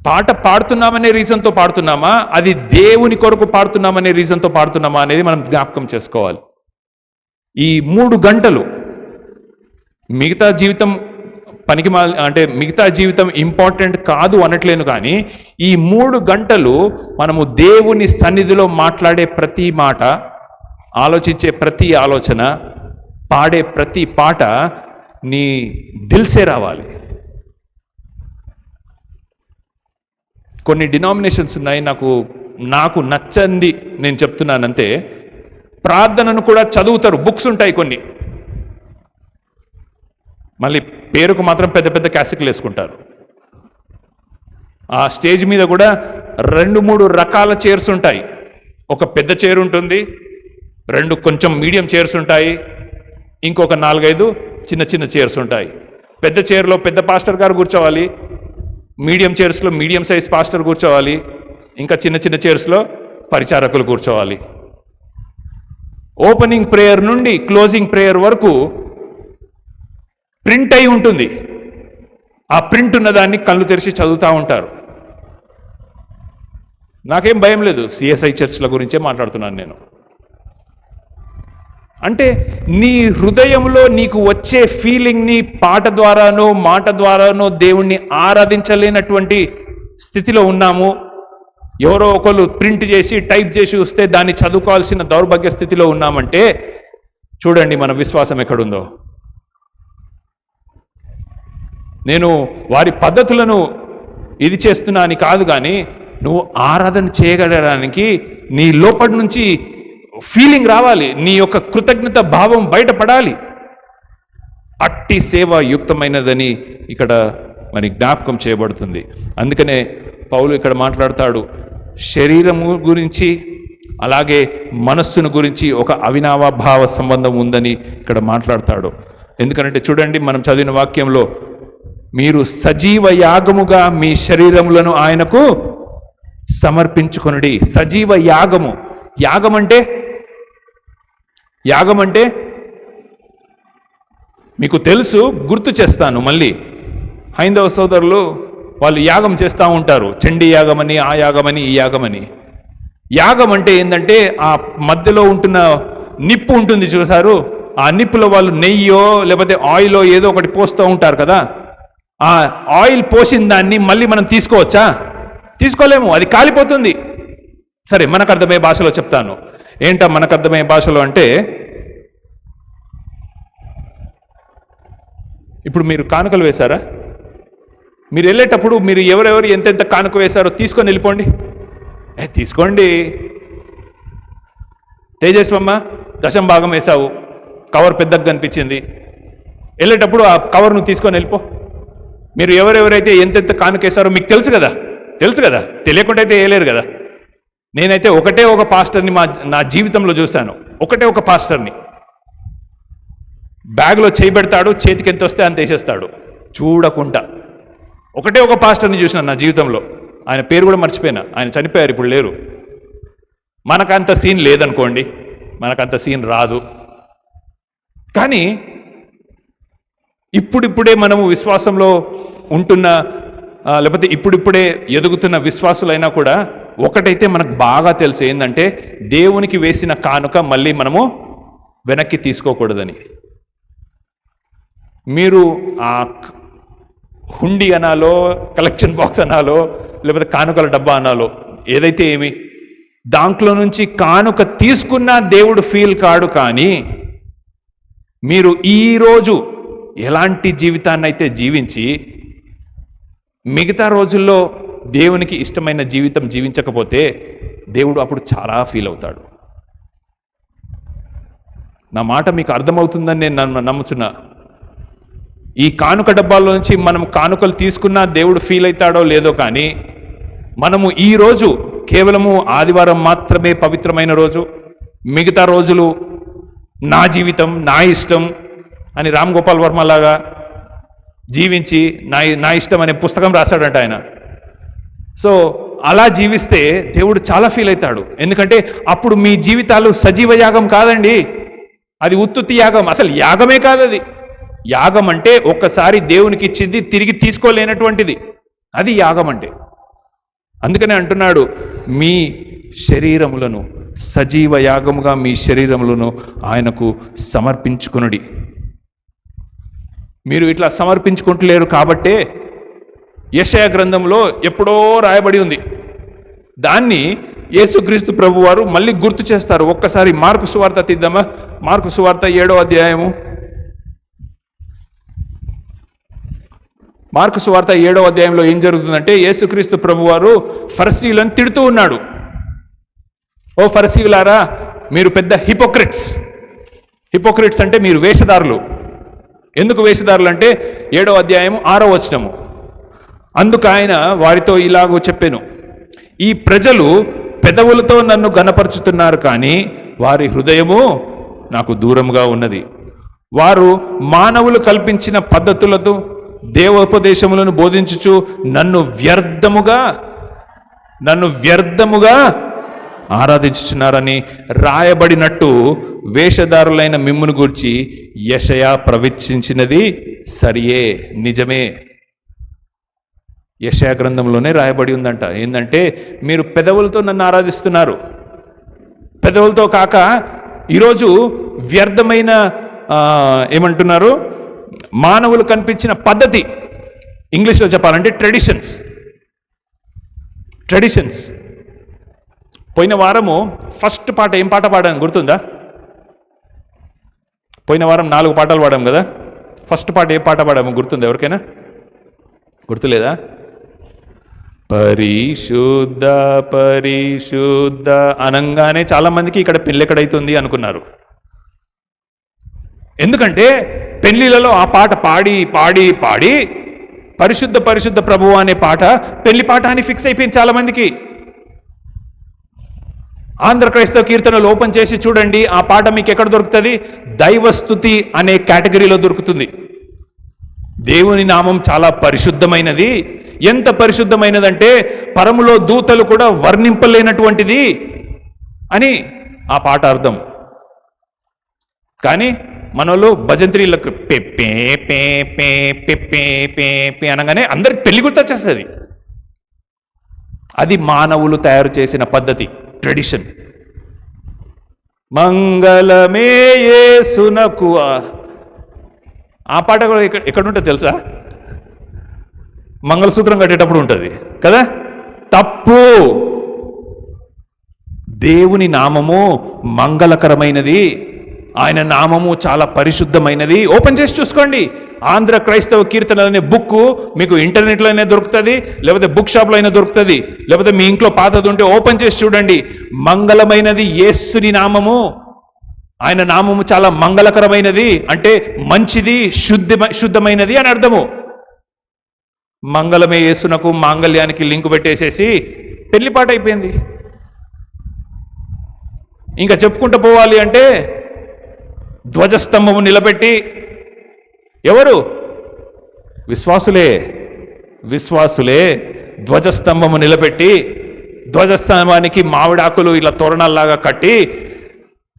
S1: పాట పాడుతున్నామనే రీజన్తో పాడుతున్నామా, అది దేవుని కొరకు పాడుతున్నామనే రీజన్తో పాడుతున్నామా అనేది మనం జ్ఞాపకం చేసుకోవాలి. ఈ 3 గంటలు మిగతా జీవితం అంటే మిగతా జీవితం ఇంపార్టెంట్ కాదు అనట్లేను, కానీ ఈ 3 గంటలు మనము దేవుని సన్నిధిలో మాట్లాడే ప్రతి మాట, ఆలోచించే ప్రతి ఆలోచన, పాడే ప్రతి పాట నీ దిల్సే రావాలి. కొన్ని డినామినేషన్స్ ఉన్నాయి, నాకు నచ్చంది నేను చెప్తున్నానంతే. ప్రార్థనను కూడా చదువుతారు, బుక్స్ ఉంటాయి కొన్ని, మళ్ళీ పేరుకు మాత్రం పెద్ద పెద్ద క్యాసెట్లు వేసుకుంటారు. ఆ స్టేజ్ మీద కూడా 2-3 రకాల చైర్స్ ఉంటాయి. ఒక పెద్ద చైర్ ఉంటుంది, 2 కొంచెం మీడియం చైర్స్ ఉంటాయి, ఇంకొక 4-5 చిన్న చిన్న చైర్స్ ఉంటాయి. పెద్ద చైర్లో పెద్ద పాస్టర్ గారు కూర్చోవాలి, మీడియం చైర్స్లో మీడియం సైజ్ పాస్టర్ కూర్చోవాలి, ఇంకా చిన్న చిన్న చైర్స్లో పరిచారకులు కూర్చోవాలి. ఓపెనింగ్ ప్రేయర్ నుండి క్లోజింగ్ ప్రేయర్ వరకు ప్రింట్ అయి ఉంటుంది. ఆ ప్రింట్ ఉన్నదాన్ని కళ్ళు తెరిచి చదువుతూ ఉంటారు. నాకేం భయం లేదు, సిఎస్ఐ చర్చ్ల గురించే మాట్లాడుతున్నాను నేను. అంటే నీ హృదయంలో నీకు వచ్చే ఫీలింగ్ని పాట ద్వారానో మాట ద్వారానో దేవుణ్ణి ఆరాధించలేనటువంటి స్థితిలో ఉన్నాము. ఎవరో ఒకరు ప్రింట్ చేసి టైప్ చేసి వస్తే దాన్ని చదువుకోవాల్సిన దౌర్భాగ్య స్థితిలో ఉన్నామంటే చూడండి మన విశ్వాసం ఎక్కడుందో. నేను వారి పద్ధతులను ఇది చేస్తున్నా అని కాదు, కానీ నువ్వు ఆరాధన చేయగలడానికి నీ లోపటి నుంచి ఫీలింగ్ రావాలి, నీ యొక్క కృతజ్ఞత భావం బయటపడాలి. అట్టి సేవ యుక్తమైనదని ఇక్కడ మరి జ్ఞాపకం చేయబడుతుంది. అందుకనే పౌలు ఇక్కడ మాట్లాడతాడు, శరీరము గురించి అలాగే మనస్సును గురించి ఒక అవినాభావ సంబంధం ఉందని ఇక్కడ మాట్లాడతాడు. ఎందుకంటే చూడండి, మనం చదివిన వాక్యంలో మీరు సజీవ యాగముగా మీ శరీరములను ఆయనకు సమర్పించుకొనుడి. సజీవ యాగము. యాగం అంటే మీకు తెలుసు, గుర్తు చేస్తాను మళ్ళీ. హైందవ సోదరులు వాళ్ళు యాగం చేస్తూ ఉంటారు, చండీ యాగమని, ఆ యాగమని, ఈ యాగమని. యాగం అంటే ఏంటంటే ఆ మధ్యలో ఉంటున్న నిప్పు ఉంటుంది చూసారు, ఆ నిప్పులో వాళ్ళు నెయ్యో లేకపోతే ఆయిలో ఏదో ఒకటి పోస్తూ ఉంటారు కదా. ఆ ఆయిల్ పోసిన దాన్ని మళ్ళీ మనం తీసుకోవచ్చా? తీసుకోలేము, అది కాలిపోతుంది. సరే, మనకు అర్థమయ్యే భాషలో చెప్తాను. ఏంటా మనకు అర్థమయ్యే భాషలో అంటే, ఇప్పుడు మీరు కానుకలు వేశారా? మీరు వెళ్ళేటప్పుడు మీరు ఎవరెవరు ఎంతెంత కానుక వేశారో తీసుకొని వెళ్ళిపోండి. తీసుకోండి. తేజస్వమ్మ 10వ భాగం వేశావు, కవర్ పెద్దగా కనిపించింది, వెళ్ళేటప్పుడు ఆ కవర్ను తీసుకొని వెళ్ళిపో. మీరు ఎవరెవరైతే ఎంతెంత కానుక వేశారో మీకు తెలుసు కదా, తెలియకుండా అయితే వేయలేరు కదా. నేనైతే ఒకటే ఒక పాస్టర్ని నా జీవితంలో చూశాను. ఒకటే ఒక పాస్టర్ని బ్యాగ్లో చేయి పెడతాడు, చేతికి ఎంత వస్తే అంత వేసేస్తాడు చూడకుండా. ఒకటే ఒక పాస్టర్ని చూసినాను నా జీవితంలో, ఆయన పేరు కూడా మర్చిపోయినా, ఆయన చనిపోయారు, ఇప్పుడు లేరు. మనకంత సీన్ లేదనుకోండి, మనకంత సీన్ రాదు. కానీ ఇప్పుడిప్పుడే మనము విశ్వాసంలో ఉంటున్న లేకపోతే ఇప్పుడిప్పుడే ఎదుగుతున్న విశ్వాసులైనా కూడా ఒకటైతే మనకు బాగా తెలుసు, ఏంటంటే దేవునికి వేసిన కానుక మళ్ళీ మనము వెనక్కి తీసుకోకూడదని. మీరు ఆ హుండీ అనాలో, కలెక్షన్ బాక్స్ అనాలో, లేకపోతే కానుకల డబ్బా అనాలో, ఏదైతే ఏమి, దాంట్లో నుంచి కానుక తీసుకున్నా దేవుడు ఫీల్ కాడు. కానీ మీరు ఈరోజు ఎలాంటి జీవితాన్ని అయితే జీవించి మిగతా రోజుల్లో దేవునికి ఇష్టమైన జీవితం జీవించకపోతే దేవుడు అప్పుడు చాలా ఫీల్ అవుతాడు. నా మాట మీకు అర్థమవుతుందని నేను నమ్ముతున్నా. ఈ కానుక డబ్బాల్లో నుంచి మనం కానుకలు తీసుకున్నా దేవుడు ఫీల్ అవుతాడో లేదో, కానీ మనము ఈరోజు కేవలము ఆదివారం మాత్రమే పవిత్రమైన రోజు, మిగతా రోజులు నా జీవితం నా ఇష్టం అని రామ్ గోపాల్ వర్మ లాగా జీవించి నా ఇష్టం అనే పుస్తకం రాశాడంట ఆయన. సో అలా జీవిస్తే దేవుడు చాలా ఫీల్ అవుతాడు. ఎందుకంటే అప్పుడు మీ జీవితాలు సజీవ యాగం కాదండి, అది ఉత్తుత్తి యాగం, అసలు యాగమే కాదు అది. యాగం అంటే ఒక్కసారి దేవునికి ఇచ్చింది తిరిగి తీసుకోలేనటువంటిది, అది యాగం అంటే. అందుకనే అంటున్నాడు, మీ శరీరములను సజీవ యాగముగా మీ శరీరములను ఆయనకు సమర్పించుకొనుడి. మీరు ఇట్లా సమర్పించుకుంటలేరు కాబట్టే యెషయా గ్రంథంలో ఎప్పుడో రాయబడి ఉంది, దాన్ని యేసుక్రీస్తు ప్రభువారు మళ్ళీ గుర్తు చేస్తారు. ఒక్కసారి మార్కు సువార్త తీద్దామా? మార్కు సువార్త 7వ అధ్యాయము. మార్కు సువార్త 7వ అధ్యాయంలో ఏం జరుగుతుందంటే, యేసుక్రీస్తు ప్రభువారు ఫరిసీయులను తిడుతూ ఉన్నాడు. ఓ ఫరిసీయులారా, మీరు పెద్ద హిపోక్రిట్స్. హిపోక్రిట్స్ అంటే మీరు వేషధారులు. ఎందుకు వేషధారులు అంటే 7వ అధ్యాయము 6వ వచనము. అందుకు ఆయన వారితో ఇలాగూ చెప్పెను, ఈ ప్రజలు పెదవులతో నన్ను గణపరుచుతున్నారు, కానీ వారి హృదయము నాకు దూరంగా ఉన్నది. వారు మానవులు కల్పించిన పద్ధతులతో దేవోపదేశములను బోధించుచు నన్ను వ్యర్థముగా ఆరాధించుచున్నారని రాయబడినట్టు వేషధారులైన మిమ్మును గూర్చి యెషయా ప్రవచించినది సరియే, నిజమే. యెషయా గ్రంథంలోనే రాయబడి ఉందంట. ఏంటంటే మీరు పెదవులతో నన్ను ఆరాధిస్తున్నారు, పెదవులతో కాక ఈరోజు వ్యర్థమైన ఏమంటున్నారు, మానవులు కనిపించిన పద్ధతి, ఇంగ్లీష్లో చెప్పాలంటే ట్రెడిషన్స్. పోయిన వారము ఫస్ట్ పాట ఏం పాట పాడాను గుర్తుందా? పోయిన వారం 4 పాటలు పాడాము కదా. ఫస్ట్ పాట ఏ పాట పాడాము గుర్తుందా ఎవరికైనా? గుర్తులేదా? పరిశుద్ధ పరిశుద్ధ అనగానే చాలా మందికి ఇక్కడ పెళ్ళి ఎక్కడైతుంది అనుకున్నారు. ఎందుకంటే పెళ్లిలలో ఆ పాట పాడి పాడి పాడి పరిశుద్ధ పరిశుద్ధ ప్రభువు అనే పాట పెళ్లి పాట అని ఫిక్స్ అయిపోయింది చాలా మందికి. ఆంధ్ర క్రైస్తవ కీర్తనలు ఓపెన్ చేసి చూడండి, ఆ పాట మీకు ఎక్కడ దొరుకుతుంది? దైవస్తుతి అనే కేటగిరీలో దొరుకుతుంది. దేవుని నామం చాలా పరిశుద్ధమైనది. ఎంత పరిశుద్ధమైనదంటే పరములో దూతలు కూడా వర్ణింపలేనటువంటిది అని ఆ పాట అర్థం. కానీ మనలో భజంత్రీలకు పే పే పే పే పే పే పే పే అనగానే అందరికి పెళ్లి గుర్తొచ్చేస్తుంది. అది మానవులు తయారు చేసిన పద్ధతి, ట్రెడిషన్. మంగళమే యేసునకు, ఆ పాట కూడా ఎక్కడుంటుంది తెలుసా? మంగళసూత్రం కట్టేటప్పుడు ఉంటుంది కదా. తప్పు. దేవుని నామము మంగళకరమైనది, ఆయన నామము చాలా పరిశుద్ధమైనది. ఓపెన్ చేసి చూసుకోండి. ఆంధ్ర క్రైస్తవ కీర్తనలు అనే బుక్ మీకు ఇంటర్నెట్లోనే దొరుకుతుంది, లేకపోతే బుక్ షాప్లో అయినా దొరుకుతుంది, లేకపోతే మీ ఇంట్లో పాతది ఉంటే ఓపెన్ చేసి చూడండి. మంగళమైనది యేసుని నామము. ఆయన నామము చాలా మంగళకరమైనది అంటే మంచిది, శుద్ధమైనది అని అర్థము. మంగళమే యేసునకు మాంగళ్యానికి లింకు పెట్టేసేసి పెళ్లిపాట అయిపోయింది. ఇంకా చెప్పుకుంటూ పోవాలి అంటే ధ్వజస్తంభము నిలబెట్టి, ఎవరు? విశ్వాసులే ధ్వజస్తంభము నిలబెట్టి ధ్వజస్తంభానికి మామిడాకులు ఇలా తోరణాల్లాగా కట్టి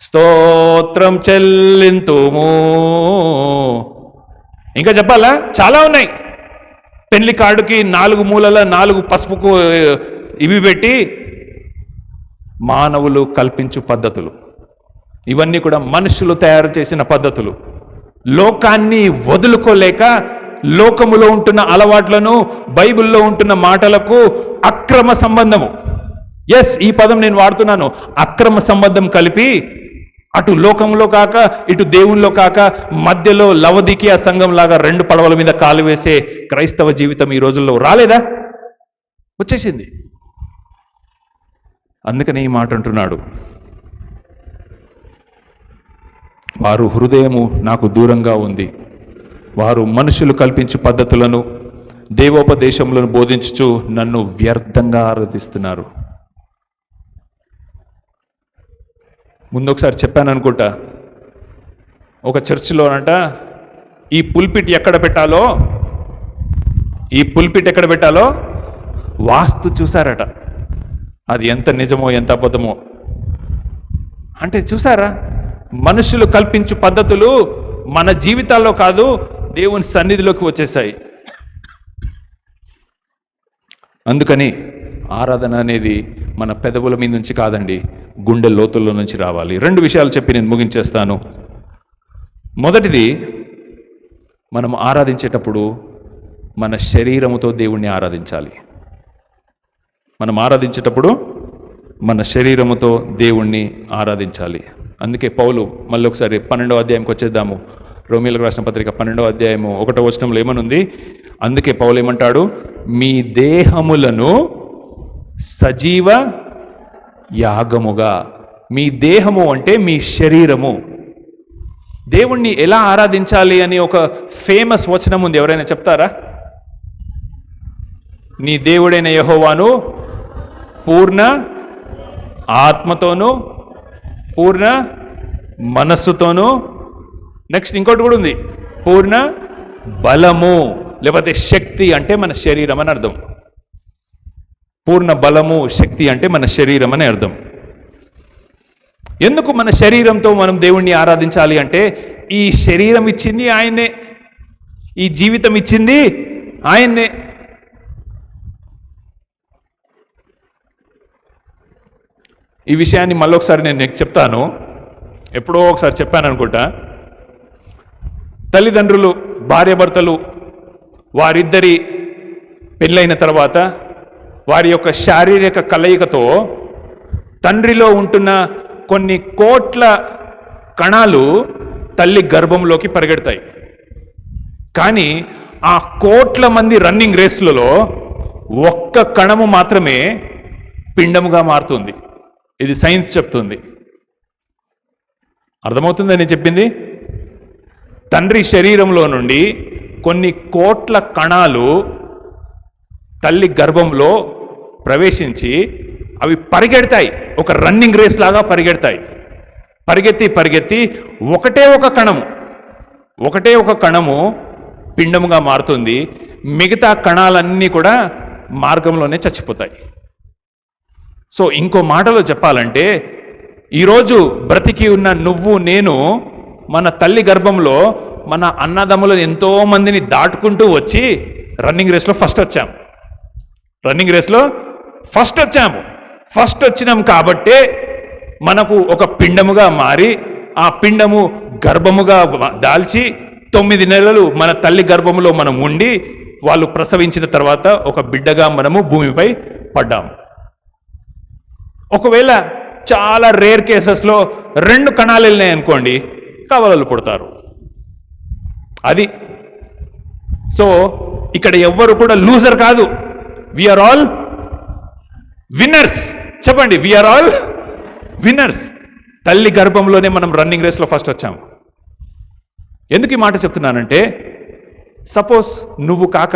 S1: స్తోత్రం చెల్లింతుము. ఇంకా చెప్పాలా? చాలా ఉన్నాయి. పెళ్లి కార్డుకి 4 మూలల 4 పసుపుకు ఇవి పెట్టి మానవులు కల్పించు పద్ధతులు, ఇవన్నీ కూడా మనుషులు తయారు చేసిన పద్ధతులు. లోకాన్ని వదులుకోలేక లోకములో ఉంటున్న అలవాట్లను, బైబిల్లో ఉంటున్న మాటలకు అక్రమ సంబంధము, ఎస్ ఈ పదం నేను వాడుతున్నాను, అక్రమ సంబంధం కలిపి అటు లోకంలో కాక ఇటు దేవునిలో కాక మధ్యలో లవదికియా సంఘం లాగా 2 పడవల మీద కాలు వేసే క్రైస్తవ జీవితం ఈ రోజుల్లో రాలేదా? వచ్చేసింది. అందుకని ఈ మాట అంటున్నాడు, వారు హృదయము నాకు దూరంగా ఉంది, వారు మనుషులు కల్పించు పద్ధతులను దేవోపదేశములను బోధించుచు నన్ను వ్యర్థంగా ఆరాధిస్తున్నారు. ముందు ఒకసారి చెప్పాను అనుకుంటా, ఒక చర్చిలోనంట ఈ పుల్పిట్ ఎక్కడ పెట్టాలో వాస్తు చూసారట. అది ఎంత నిజమో ఎంత అబద్ధమో అంటే చూసారా, మనుషులు కల్పించు పద్ధతులు మన జీవితాల్లో కాదు దేవుని సన్నిధిలోకి వచ్చేసాయి. అందుకని ఆరాధన అనేది మన పెదవుల మీద నుంచి కాదండి, గుండె లోతుల్లో నుంచి రావాలి. 2 విషయాలు చెప్పి నేను ముగించేస్తాను. మొదటిది, మనం ఆరాధించేటప్పుడు మన శరీరముతో దేవుణ్ణి ఆరాధించాలి. మనం ఆరాధించేటప్పుడు మన శరీరముతో దేవుణ్ణి ఆరాధించాలి. అందుకే పౌలు మళ్ళీ ఒకసారి 12వ అధ్యాయంకి వచ్చేద్దాము. రోమీయులకు రాసిన పత్రిక 12వ అధ్యాయము 1వ వచనంలో ఏమనుంది? అందుకే పౌలు ఏమంటాడు? మీ దేహములను సజీవ యాగముగా. మీ దేహము అంటే మీ శరీరము. దేవుణ్ణి ఎలా ఆరాధించాలి అని ఒక ఫేమస్ వచనం ఉంది, ఎవరైనా చెప్తారా? నీ దేవుడైన యెహోవాను పూర్ణ ఆత్మతోనూ పూర్ణ మనస్సుతోనూ, నెక్స్ట్ ఇంకోటి కూడా ఉంది, పూర్ణ బలము, లేకపోతే శక్తి అంటే మన శరీరం అని అర్థం. పూర్ణ బలము, శక్తి అంటే మన శరీరం అని అర్థం. ఎందుకు మన శరీరంతో మనం దేవుణ్ణి ఆరాధించాలి అంటే, ఈ శరీరం ఇచ్చింది ఆయన్నే, ఈ జీవితం ఇచ్చింది ఆయన్నే. ఈ విషయాన్ని మళ్ళొకసారి నేను నీకు చెప్తాను, ఎప్పుడో ఒకసారి చెప్పాను అనుకుంటా. తల్లిదండ్రులు, భార్యాభర్తలు, వారిద్దరి పెళ్ళైన తర్వాత వారి యొక్క శారీరక కలయికతో తండ్రిలో ఉంటున్న కొన్ని కోట్ల కణాలు తల్లి గర్భంలోకి పరిగెడతాయి. కానీ ఆ కోట్ల మంది రన్నింగ్ రేస్లలో ఒక్క కణము మాత్రమే పిండముగా మారుతుంది. ఇది సైన్స్ చెప్తుంది. అర్థమవుతుందని నేను చెప్పింది? తండ్రి శరీరంలో నుండి కొన్ని కోట్ల కణాలు తల్లి గర్భంలో ప్రవేశించి అవి పరిగెడతాయి, ఒక రన్నింగ్ రేస్ లాగా పరిగెడతాయి. పరిగెత్తి ఒకటే ఒక కణము పిండముగా మారుతుంది. మిగతా కణాలన్నీ కూడా మార్గంలోనే చచ్చిపోతాయి. సో ఇంకో మాటలో చెప్పాలంటే, ఈరోజు బ్రతికి ఉన్న నువ్వు నేను మన తల్లి గర్భంలో మన అన్నదమ్ములను ఎంతో మందిని దాటుకుంటూ వచ్చి రన్నింగ్ రేస్లో ఫస్ట్ వచ్చాము. ఫస్ట్ వచ్చినాం కాబట్టే మనకు ఒక పిండముగా మారి, ఆ పిండము గర్భముగా దాల్చి 9 నెలలు మన తల్లి గర్భములో మనం ఉండి, వాళ్ళు ప్రసవించిన తర్వాత ఒక బిడ్డగా మనము భూమిపై పడ్డాము. ఒకవేళ చాలా రేర్ కేసెస్లో 2 కణాలు వెళ్ళినాయి అనుకోండి, కవలలు పుడతారు. అది. సో ఇక్కడ ఎవ్వరు కూడా లూజర్ కాదు, వీఆర్ ఆల్ విన్నర్స్. చెప్పండి, వీఆర్ ఆల్ విన్నర్స్. తల్లి గర్భంలోనే మనం రన్నింగ్ రేస్లో ఫస్ట్ వచ్చాము. ఎందుకు ఈ మాట చెప్తున్నానంటే, సపోజ్ నువ్వు కాక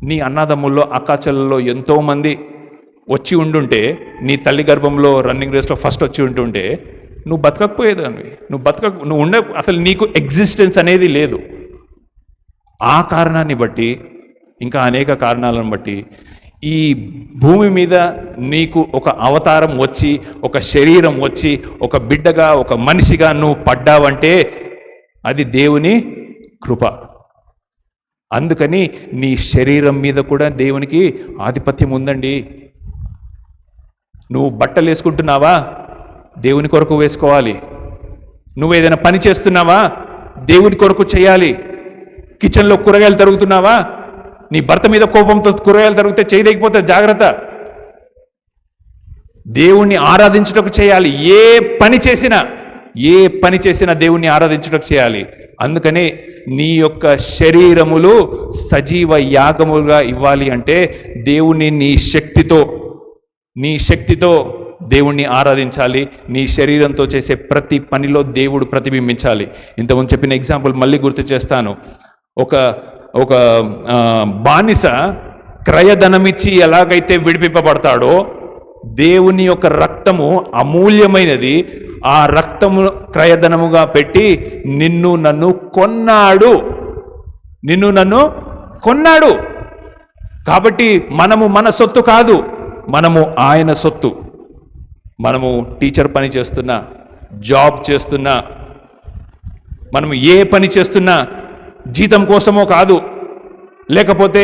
S1: నీ అన్నదమ్ముల్లో అక్కాచెల్లెల్లో ఎంతోమంది వచ్చి ఉండుంటే, నీ తల్లి గర్భంలో రన్నింగ్ రేస్లో ఫస్ట్ వచ్చి ఉంటుంటే నువ్వు బతకకపోయేదాన్ని. నువ్వు అసలు నీకు ఎగ్జిస్టెన్స్ అనేది లేదు. ఆ కారణాన్ని బట్టి ఇంకా అనేక కారణాలను బట్టి ఈ భూమి మీద నీకు ఒక అవతారం వచ్చి, ఒక శరీరం వచ్చి, ఒక బిడ్డగా, ఒక మనిషిగా నువ్వు పడ్డావంటే అది దేవుని కృప. అందుకని నీ శరీరం మీద కూడా దేవునికి ఆధిపత్యం ఉందండి. నువ్వు బట్టలు వేసుకుంటున్నావా? దేవుని కొరకు వేసుకోవాలి. నువ్వు ఏదైనా పని చేస్తున్నావా? దేవుని కొరకు చేయాలి. కిచెన్లో కూరగాయలు తరుగుతున్నావా? నీ భర్త మీద కోపంతో కూరగాయలు తరిగితే చేయలేకపోతే జాగ్రత్త. దేవుణ్ణి ఆరాధించుటకు చేయాలి. ఏ పని చేసినా దేవుణ్ణి ఆరాధించుటకు చేయాలి. అందుకనే నీ యొక్క శరీరములు సజీవ యాగములుగా ఇవ్వాలి అంటే దేవుణ్ణి నీ శక్తితో దేవుణ్ణి ఆరాధించాలి. నీ శరీరంతో చేసే ప్రతి పనిలో దేవుడు ప్రతిబింబించాలి. ఇంతకుముందు చెప్పిన ఎగ్జాంపుల్ మళ్ళీ గుర్తు చేస్తాను. ఒక బానిస క్రయధనమిచ్చి ఎలాగైతే విడిపింపబడతాడో, దేవుని యొక్క రక్తము అమూల్యమైనది. ఆ రక్తము క్రయధనముగా పెట్టి నిన్ను నన్ను కొన్నాడు. కాబట్టి మనము మన సొత్తు కాదు, మనము ఆయన సొత్తు. మనము టీచర్ పని చేస్తున్నా, జాబ్ చేస్తున్నా, మనము ఏ పని చేస్తున్నా జీతం కోసమో కాదు, లేకపోతే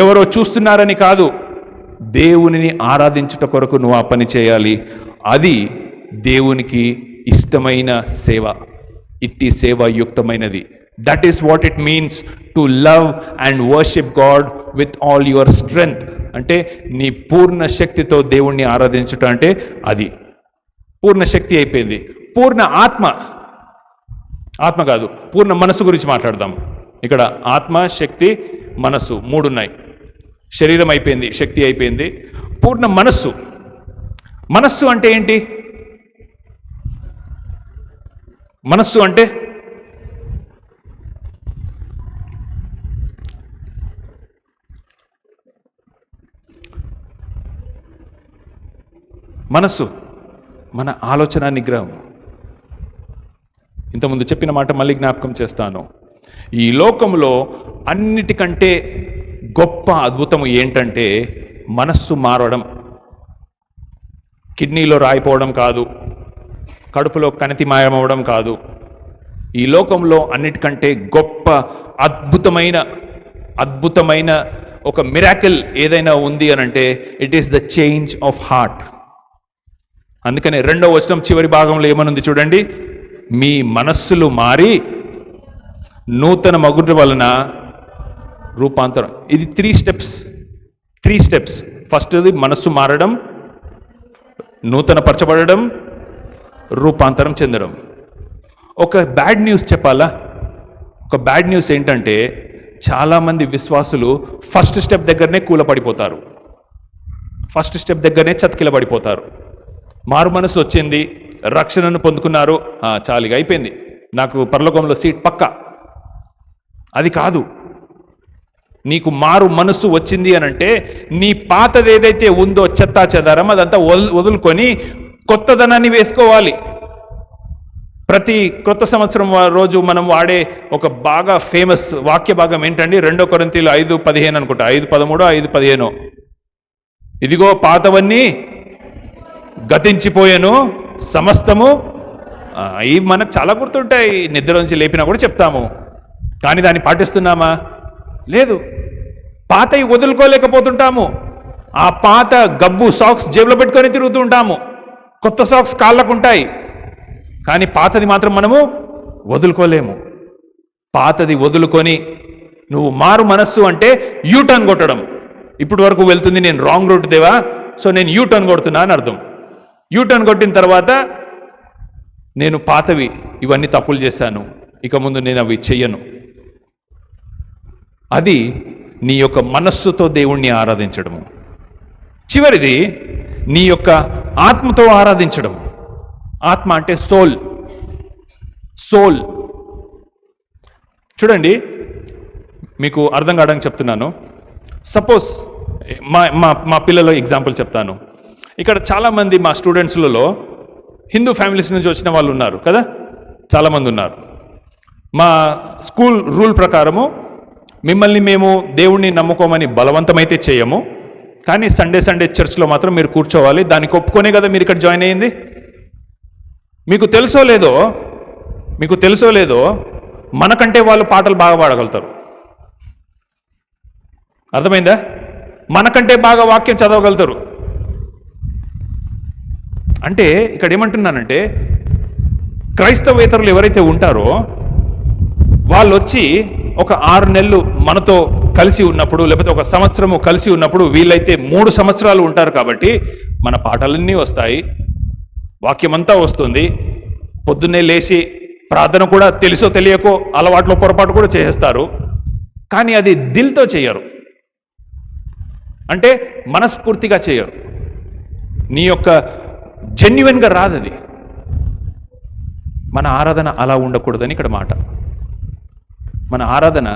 S1: ఎవరో చూస్తున్నారని కాదు, దేవునిని ఆరాధించుట కొరకు నువ్వు ఆ పని చేయాలి. అది దేవునికి ఇష్టమైన సేవ, ఇట్టి సేవాయుక్తమైనది. That is what it means to love and worship God with all your strength. అంటే నీ పూర్ణ శక్తితో దేవుణ్ణి ఆరాధించుట అంటే అది. పూర్ణ శక్తి అయిపోయింది. పూర్ణ ఆత్మ కాదు, పూర్ణ మనసు గురించి మాట్లాడదాం. ఇక్కడ ఆత్మ, శక్తి, మనస్సు మూడున్నాయి. శరీరం అయిపోయింది, శక్తి అయిపోయింది, పూర్ణ మనస్సు అంటే ఏంటి? మనస్సు అంటే మన ఆలోచన నిగ్రహం. ఇంతకుముందు చెప్పిన మాట మళ్ళీ జ్ఞాపకం చేస్తాను. ఈ లోకంలో అన్నిటికంటే గొప్ప అద్భుతం ఏంటంటే మనస్సు మారడం. కిడ్నీలో రాయిపోవడం కాదు, కడుపులో కణితి మాయమవడం కాదు. ఈ లోకంలో అన్నిటికంటే గొప్ప అద్భుతమైన ఒక మిరాకిల్ ఏదైనా ఉంది అని అంటే it is the change of heart. అందుకనే 2వ వచనం చివరి భాగంలో ఏమనుంది చూడండి. మీ మనస్సులు మారి నూతన మగుట వలన రూపాంతరం. ఇది 3 స్టెప్స్. ఫస్ట్ది మనస్సు మారడం, నూతన పరచబడడం, రూపాంతరం చెందడం. ఒక బ్యాడ్ న్యూస్ చెప్పాలా? ఒక బ్యాడ్ న్యూస్ ఏంటంటే చాలామంది విశ్వాసులు ఫస్ట్ స్టెప్ దగ్గరనే కూలపడిపోతారు, ఫస్ట్ స్టెప్ దగ్గరనే చతికిలబడిపోతారు. మారు మనసు వచ్చింది, రక్షణను పొందుకున్నారు, చాలుగా అయిపోయింది, నాకు పరలోకంలో సీట్ పక్కా. అది కాదు. నీకు మారు మనస్సు వచ్చింది అనంటే నీ పాతది ఏదైతే ఉందో చెత్తా చెదారం అదంతా వదులుకొని కొత్తదనాన్ని వేసుకోవాలి. ప్రతి కొత్త సంవత్సరం రోజు మనం వాడే ఒక బాగా ఫేమస్ వాక్య భాగం ఏంటండి? 2 కొరింథీయులు 5:15 అనుకుంటా, 5:13, 5:15. ఇదిగో పాతవన్నీ గతించిపోయాను, సమస్తము. ఇవి మనకు చాలా గుర్తుంటాయి, నిద్ర నుంచి లేపినా కూడా చెప్తాము. కానీ దాన్ని పాటిస్తున్నామా? లేదు. పాతవి వదులుకోలేకపోతుంటాము. ఆ పాత గబ్బు సాక్స్ జేబులో పెట్టుకొని తిరుగుతూ ఉంటాము. కొత్త సాక్స్ కాళ్ళకుంటాయి, కానీ పాతది మాత్రం మనము వదులుకోలేము. పాతది వదులుకొని నువ్వు మారు మనస్సు అంటే యూటర్న్ కొట్టడం. ఇప్పటి వరకు వెళ్తుంది నేను రాంగ్ రూట్ దేవా, సో నేను యూటర్న్ కొడుతున్నా అని అర్థం. యూటర్న్ కొట్టిన తర్వాత నేను పాతవి ఇవన్నీ తప్పులు చేశాను, ఇక ముందు నేను అవి చెయ్యను. అది నీ యొక్క మనస్సుతో దేవుణ్ణి ఆరాధించడము. చివరిది నీ యొక్క ఆత్మతో ఆరాధించడం. ఆత్మ అంటే సోల్. చూడండి, మీకు అర్థం కావడానికి చెప్తున్నాను. సపోజ్ మా పిల్లల ఎగ్జాంపుల్ చెప్తాను. ఇక్కడ చాలామంది మా స్టూడెంట్స్లలో హిందూ ఫ్యామిలీస్ నుంచి వచ్చిన వాళ్ళు ఉన్నారు కదా, చాలామంది ఉన్నారు. మా స్కూల్ రూల్ ప్రకారము మిమ్మల్ని మేము దేవుణ్ణి నమ్ముకోమని బలవంతమైతే చేయము, కానీ సండే చర్చ్లో మాత్రం మీరు కూర్చోవాలి. దానికి ఒప్పుకొనే కదా మీరు ఇక్కడ జాయిన్ అయ్యింది. మీకు తెలుసో లేదో మనకంటే వాళ్ళు పాటలు బాగా పాడగలుగుతారు. అర్థమైందా? మనకంటే బాగా వాక్యం చదవగలుగుతారు. అంటే ఇక్కడ ఏమంటున్నానంటే, క్రైస్తవేతరులు ఎవరైతే ఉంటారో వాళ్ళు వచ్చి ఒక 6 నెలలు మనతో కలిసి ఉన్నప్పుడు, లేకపోతే 1 సంవత్సరము కలిసి ఉన్నప్పుడు, వీళ్ళైతే 3 సంవత్సరాలు ఉంటారు కాబట్టి మన పాటలన్నీ వస్తాయి, వాక్యమంతా వస్తుంది. పొద్దున్నే లేచి ప్రార్థన కూడా తెలుసో తెలియకో అలవాట్లో పొరపాటు కూడా చేసేస్తారు. కానీ అది దిల్తో చేయరు, అంటే మనస్ఫూర్తిగా చేయరు. నీ యొక్క జెన్యున్గా రాదు అది. మన ఆరాధన అలా ఉండకూడదని ఇక్కడ మాట. మన ఆరాధన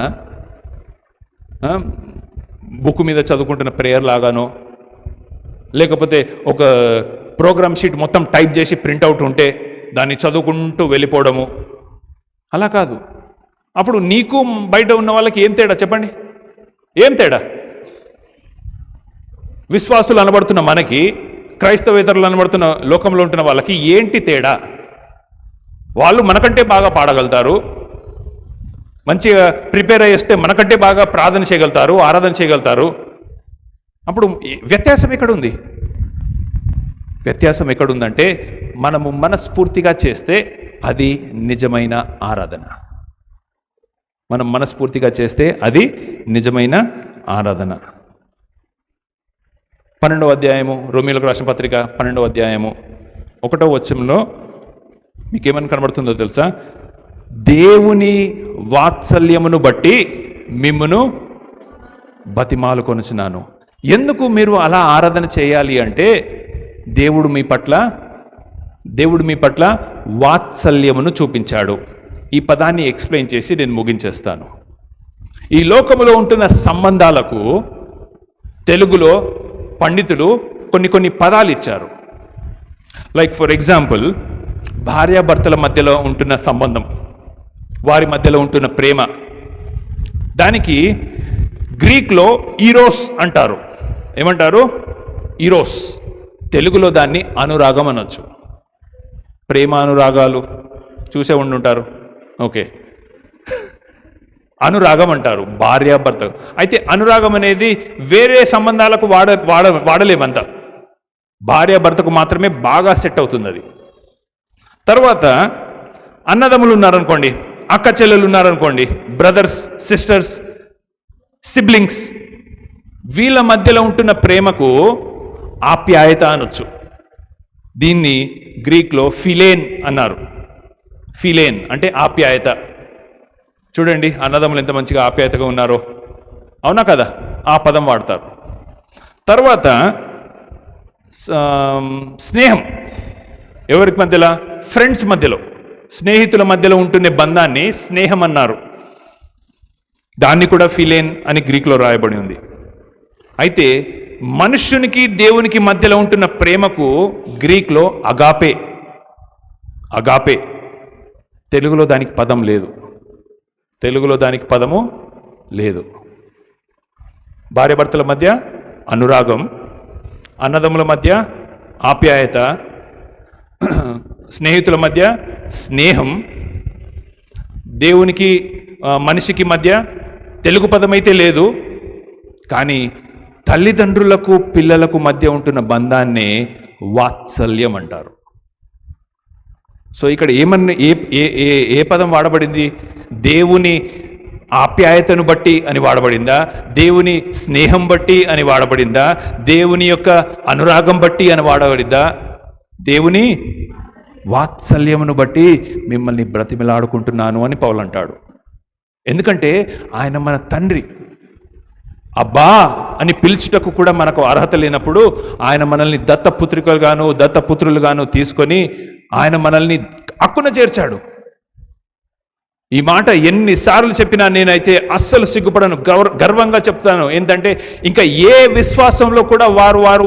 S1: బుక్ మీద చదువుకుంటున్న ప్రేయర్ లాగానో, లేకపోతే ఒక ప్రోగ్రామ్ షీట్ మొత్తం టైప్ చేసి ప్రింట్అవుట్ ఉంటే దాన్ని చదువుకుంటూ వెళ్ళిపోవడము, అలా కాదు. అప్పుడు నీకు బయట ఉన్న వాళ్ళకి ఏం తేడా చెప్పండి? ఏం తేడా? విశ్వాసులు అనబడుతున్న మనకి, క్రైస్తవేతరులు అనబడుతున్న లోకంలో ఉంటున్న వాళ్ళకి ఏంటి తేడా? వాళ్ళు మనకంటే బాగా పాడగలుగుతారు, మంచిగా ప్రిపేర్ అయ్యేస్తే మనకంటే బాగా ప్రార్థన చేయగలుగుతారు, ఆరాధన చేయగలుగుతారు. అప్పుడు వ్యత్యాసం ఎక్కడుంది? వ్యత్యాసం ఎక్కడుందంటే, మనము మనస్ఫూర్తిగా చేస్తే అది నిజమైన ఆరాధన. మనం మనస్ఫూర్తిగా చేస్తే అది నిజమైన ఆరాధన. 12వ అధ్యాయము, రోమీయులకు రాసిన పత్రిక 12వ అధ్యాయము 1వ వచనంలో మీకేమని కనబడుతుందో తెలుసా? దేవుని వాత్సల్యమును బట్టి మిమ్మును బతిమాలు కొనుచున్నాను. ఎందుకు మీరు అలా ఆరాధన చేయాలి అంటే, దేవుడు మీ పట్ల వాత్సల్యమును చూపించాడు. ఈ పదాన్ని ఎక్స్ప్లెయిన్ చేసి నేను ముగించేస్తాను. ఈ లోకములో ఉంటున్న సంబంధాలకు తెలుగులో పండితులు కొన్ని పదాలు ఇచ్చారు. లైక్ ఫర్ ఎగ్జాంపుల్, భార్యాభర్తల మధ్యలో ఉంటున్న సంబంధం, వారి మధ్యలో ఉంటున్న ప్రేమ, దానికి గ్రీక్లో ఈరోస్ అంటారు. ఏమంటారు? ఈరోస్. తెలుగులో దాన్ని అనురాగం అనొచ్చు. ప్రేమ అనురాగాలు చూసే ఉండుంటారు. ఓకే, అనురాగం అంటారు భార్యాభర్త. అయితే అనురాగం అనేది వేరే సంబంధాలకు వాడలేమంత, భార్యాభర్తకు మాత్రమే బాగా సెట్ అవుతుంది అది. తర్వాత అన్నదమ్ములు ఉన్నారనుకోండి, అక్క చెల్లెలు ఉన్నారనుకోండి, బ్రదర్స్, సిస్టర్స్, సిబ్లింగ్స్, వీళ్ళ మధ్యలో ఉంటున్న ప్రేమకు ఆప్యాయత అనొచ్చు. దీన్ని గ్రీక్లో ఫిలేన్ అన్నారు. ఫిలేన్ అంటే ఆప్యాయత. చూడండి అన్నదమ్ములు ఎంత మంచిగా ఆప్యాయతగా ఉన్నారో, అవునా కదా? ఆ పదం వాడతారు. తర్వాత స్నేహం, ఎవరికి మధ్యలో? ఫ్రెండ్స్ మధ్యలో, స్నేహితుల మధ్యలో ఉంటున్న బంధాన్ని స్నేహం అన్నారు. దాన్ని కూడా ఫిలేన్ అని గ్రీక్లో రాయబడి ఉంది. అయితే మనుష్యునికి దేవునికి మధ్యలో ఉంటున్న ప్రేమకు గ్రీక్లో అగాపే. అగాపే. తెలుగులో దానికి పదం లేదు. తెలుగులో దానికి పదము లేదు. భార్యాభర్తల మధ్య అనురాగం, అన్నదమ్ముల మధ్య ఆప్యాయత, స్నేహితుల మధ్య స్నేహం, దేవునికి మనిషికి మధ్య తెలుగు పదమైతే లేదు, కానీ తల్లిదండ్రులకు పిల్లలకు మధ్య ఉంటున్న బంధాన్నే వాత్సల్యం అంటారు. సో ఇక్కడ ఏ పదం వాడబడింది? దేవుని ఆప్యాయతను బట్టి అని వాడబడిందా? దేవుని స్నేహం బట్టి అని వాడబడిందా? దేవుని యొక్క అనురాగం బట్టి అని వాడబడిందా? దేవుని వాత్సల్యమును బట్టి మిమ్మల్ని బ్రతిమిలాడుకుంటున్నాను అని పౌలు అంటాడు. ఎందుకంటే ఆయన మన తండ్రి. అబ్బా అని పిలుచుటకు కూడా మనకు అర్హత లేనప్పుడు ఆయన మనల్ని దత్తపుత్రికలుగాను దత్తపుత్రులుగాను తీసుకొని ఆయన మనల్ని హక్కున చేర్చాడు. ఈ మాట ఎన్నిసార్లు చెప్పినా నేనైతే అస్సలు సిగ్గుపడను, గర్వంగా చెప్తాను. ఏంటంటే ఇంకా ఏ విశ్వాసంలో కూడా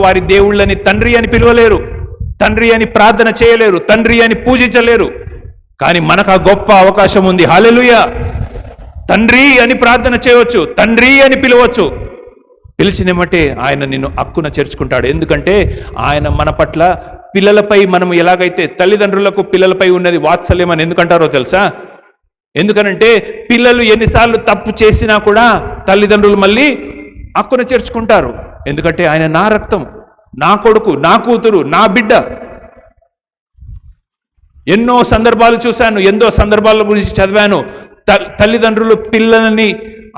S1: వారి దేవుళ్ళని తండ్రి అని పిలవలేరు, తండ్రి అని ప్రార్థన చేయలేరు, తండ్రి అని పూజించలేరు. కానీ మనకు ఆ గొప్ప అవకాశం ఉంది. హల్లెలూయా! తండ్రి అని ప్రార్థన చేయవచ్చు, తండ్రి అని పిలవచ్చు. పిలిచినమంటే ఆయన నిన్ను హక్కున చేర్చుకుంటాడు. ఎందుకంటే ఆయన మన పట్ల పిల్లలపై మనం ఎలాగైతే తల్లిదండ్రులకు పిల్లలపై ఉన్నది వాత్సల్యం అని ఎందుకంటారో తెలుసా? ఎందుకనంటే పిల్లలు ఎన్నిసార్లు తప్పు చేసినా కూడా తల్లిదండ్రులు మళ్ళీ హక్కున చేర్చుకుంటారు. ఎందుకంటే ఆయన నా రక్తం, నా కొడుకు, నా కూతురు, నా బిడ్డ. ఎన్నో సందర్భాలు చూశాను, ఎన్నో సందర్భాల గురించి చదివాను. తల్లిదండ్రులు పిల్లల్ని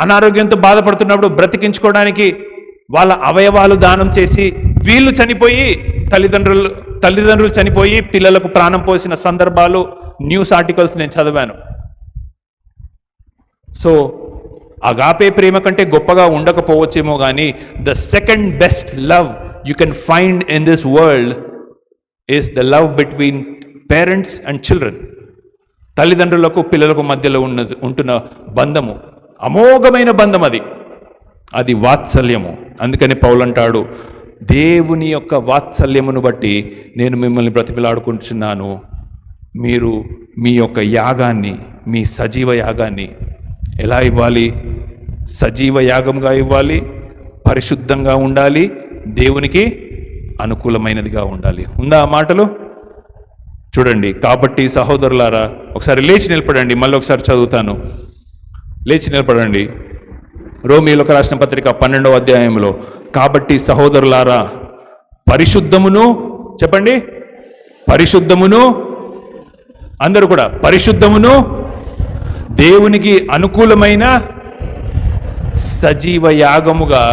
S1: అనారోగ్యంతో బాధపడుతున్నప్పుడు బ్రతికించుకోవడానికి వాళ్ళ అవయవాలు దానం చేసి వీళ్ళు చనిపోయి తల్లిదండ్రులు చనిపోయి పిల్లలకు ప్రాణం పోసిన సందర్భాలు న్యూస్ ఆర్టికల్స్ నేను చదివాను. సో అగాపే ప్రేమ కంటే గొప్పగా ఉండకపోవచ్చేమో కానీ the second best love you can find in this world is the love between parents and children. తల్లిదండ్రులకు పిల్లలకు మధ్యలో ఉంటున్న బంధము అమోఘమైన బంధం. అది వాత్సల్యము. అందుకని పౌలు అంటాడు, దేవుని యొక్క వాత్సల్యమును బట్టి నేను మిమ్మల్ని బ్రతిమిలాడుకుంటున్నాను. మీరు మీ యొక్క యాగాన్ని, మీ సజీవ యాగాన్ని ఎలా ఇవ్వాలి? సజీవ యాగంగా ఇవ్వాలి, పరిశుద్ధంగా ఉండాలి, దేవునికి అనుకూలమైనదిగా ఉండాలి. ఉందా ఆ మాటలు? చూడండి. కాబట్టి సహోదరులారా, ఒకసారి లేచి నిలబడండి. మళ్ళీ ఒకసారి చదువుతాను. లేచి నిలబడండి. రోమీయులకు రాసిన పత్రిక 12వ అధ్యాయంలో, కాబట్టి సహోదరులారా పరిశుద్ధమును, చెప్పండి, పరిశుద్ధమును, అందరూ కూడా పరిశుద్ధమును, దేవునికి అనుకూలమైన సజీవ యాగముగా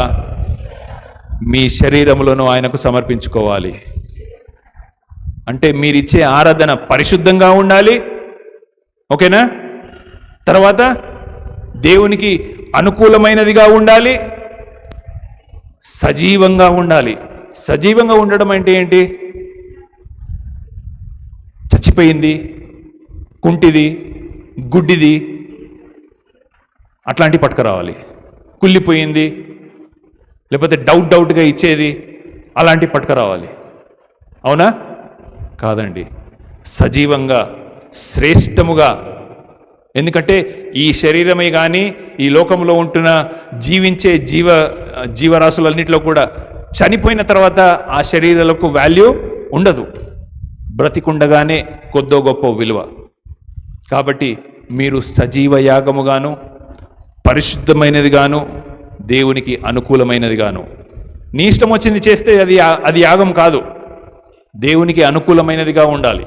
S1: మీ శరీరములను ఆయనకు సమర్పించుకోవాలి. అంటే మీరిచ్చే ఆరాధన పరిశుద్ధంగా ఉండాలి, ఓకేనా? తర్వాత దేవునికి అనుకూలమైనదిగా ఉండాలి, సజీవంగా ఉండాలి. సజీవంగా ఉండడం అంటే ఏంటి? చచ్చిపోయింది, కుంటిది, గుడ్డిది అట్లాంటివి పట్టుకురావాలి. కుళ్ళిపోయింది, లేకపోతే డౌట్గా ఇచ్చేది అలాంటివి పట్టుకురావాలి. అవునా? కాదండి. సజీవంగా, శ్రేష్టముగా. ఎందుకంటే ఈ శరీరమే కానీ ఈ లోకంలో ఉంటున్న జీవించే జీవరాశులన్నింటిలో కూడా చనిపోయిన తర్వాత ఆ శరీరాలకు వాల్యూ ఉండదు, బ్రతికుండగానే కొద్దో గొప్ప విలువ. కాబట్టి మీరు సజీవ యాగముగాను, పరిశుద్ధమైనదిగాను, దేవునికి అనుకూలమైనదిగాను. నీ ఇష్టం వచ్చింది చేస్తే అది యాగం కాదు. దేవునికి అనుకూలమైనదిగా ఉండాలి.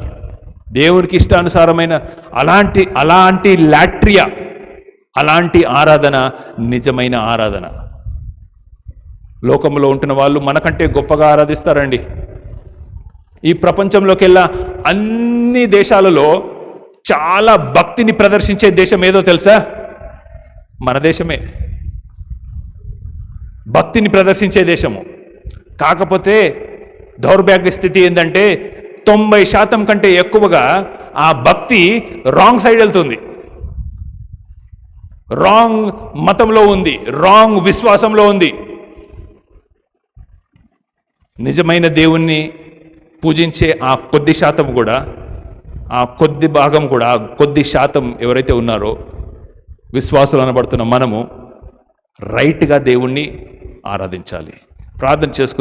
S1: దేవునికి ఇష్టానుసారమైన అలాంటి లాట్రియా, అలాంటి ఆరాధన నిజమైన ఆరాధన. లోకంలో ఉంటున్న వాళ్ళు మనకంటే గొప్పగా ఆరాధిస్తారండి. ఈ ప్రపంచంలోకెల్లా అన్ని దేశాలలో చాలా భక్తిని ప్రదర్శించే దేశం ఏదో తెలుసా? మన దేశమే భక్తిని ప్రదర్శించే దేశము. కాకపోతే దౌర్భాగ్య స్థితి ఏంటంటే 90% కంటే ఎక్కువగా ఆ భక్తి రాంగ్ సైడ్ వెళ్తుంది, రాంగ్ మతంలో ఉంది, రాంగ్ విశ్వాసంలో ఉంది. నిజమైన దేవుణ్ణి పూజించే ఆ కొద్ది శాతం కూడా, ఆ కొద్ది భాగం కూడా, ఆ కొద్ది శాతం ఎవరైతే ఉన్నారో విశ్వాసులు అనబడుతున్న మనము రైట్గా దేవుణ్ణి ఆరాధించాలి. ప్రార్థన చేసుకు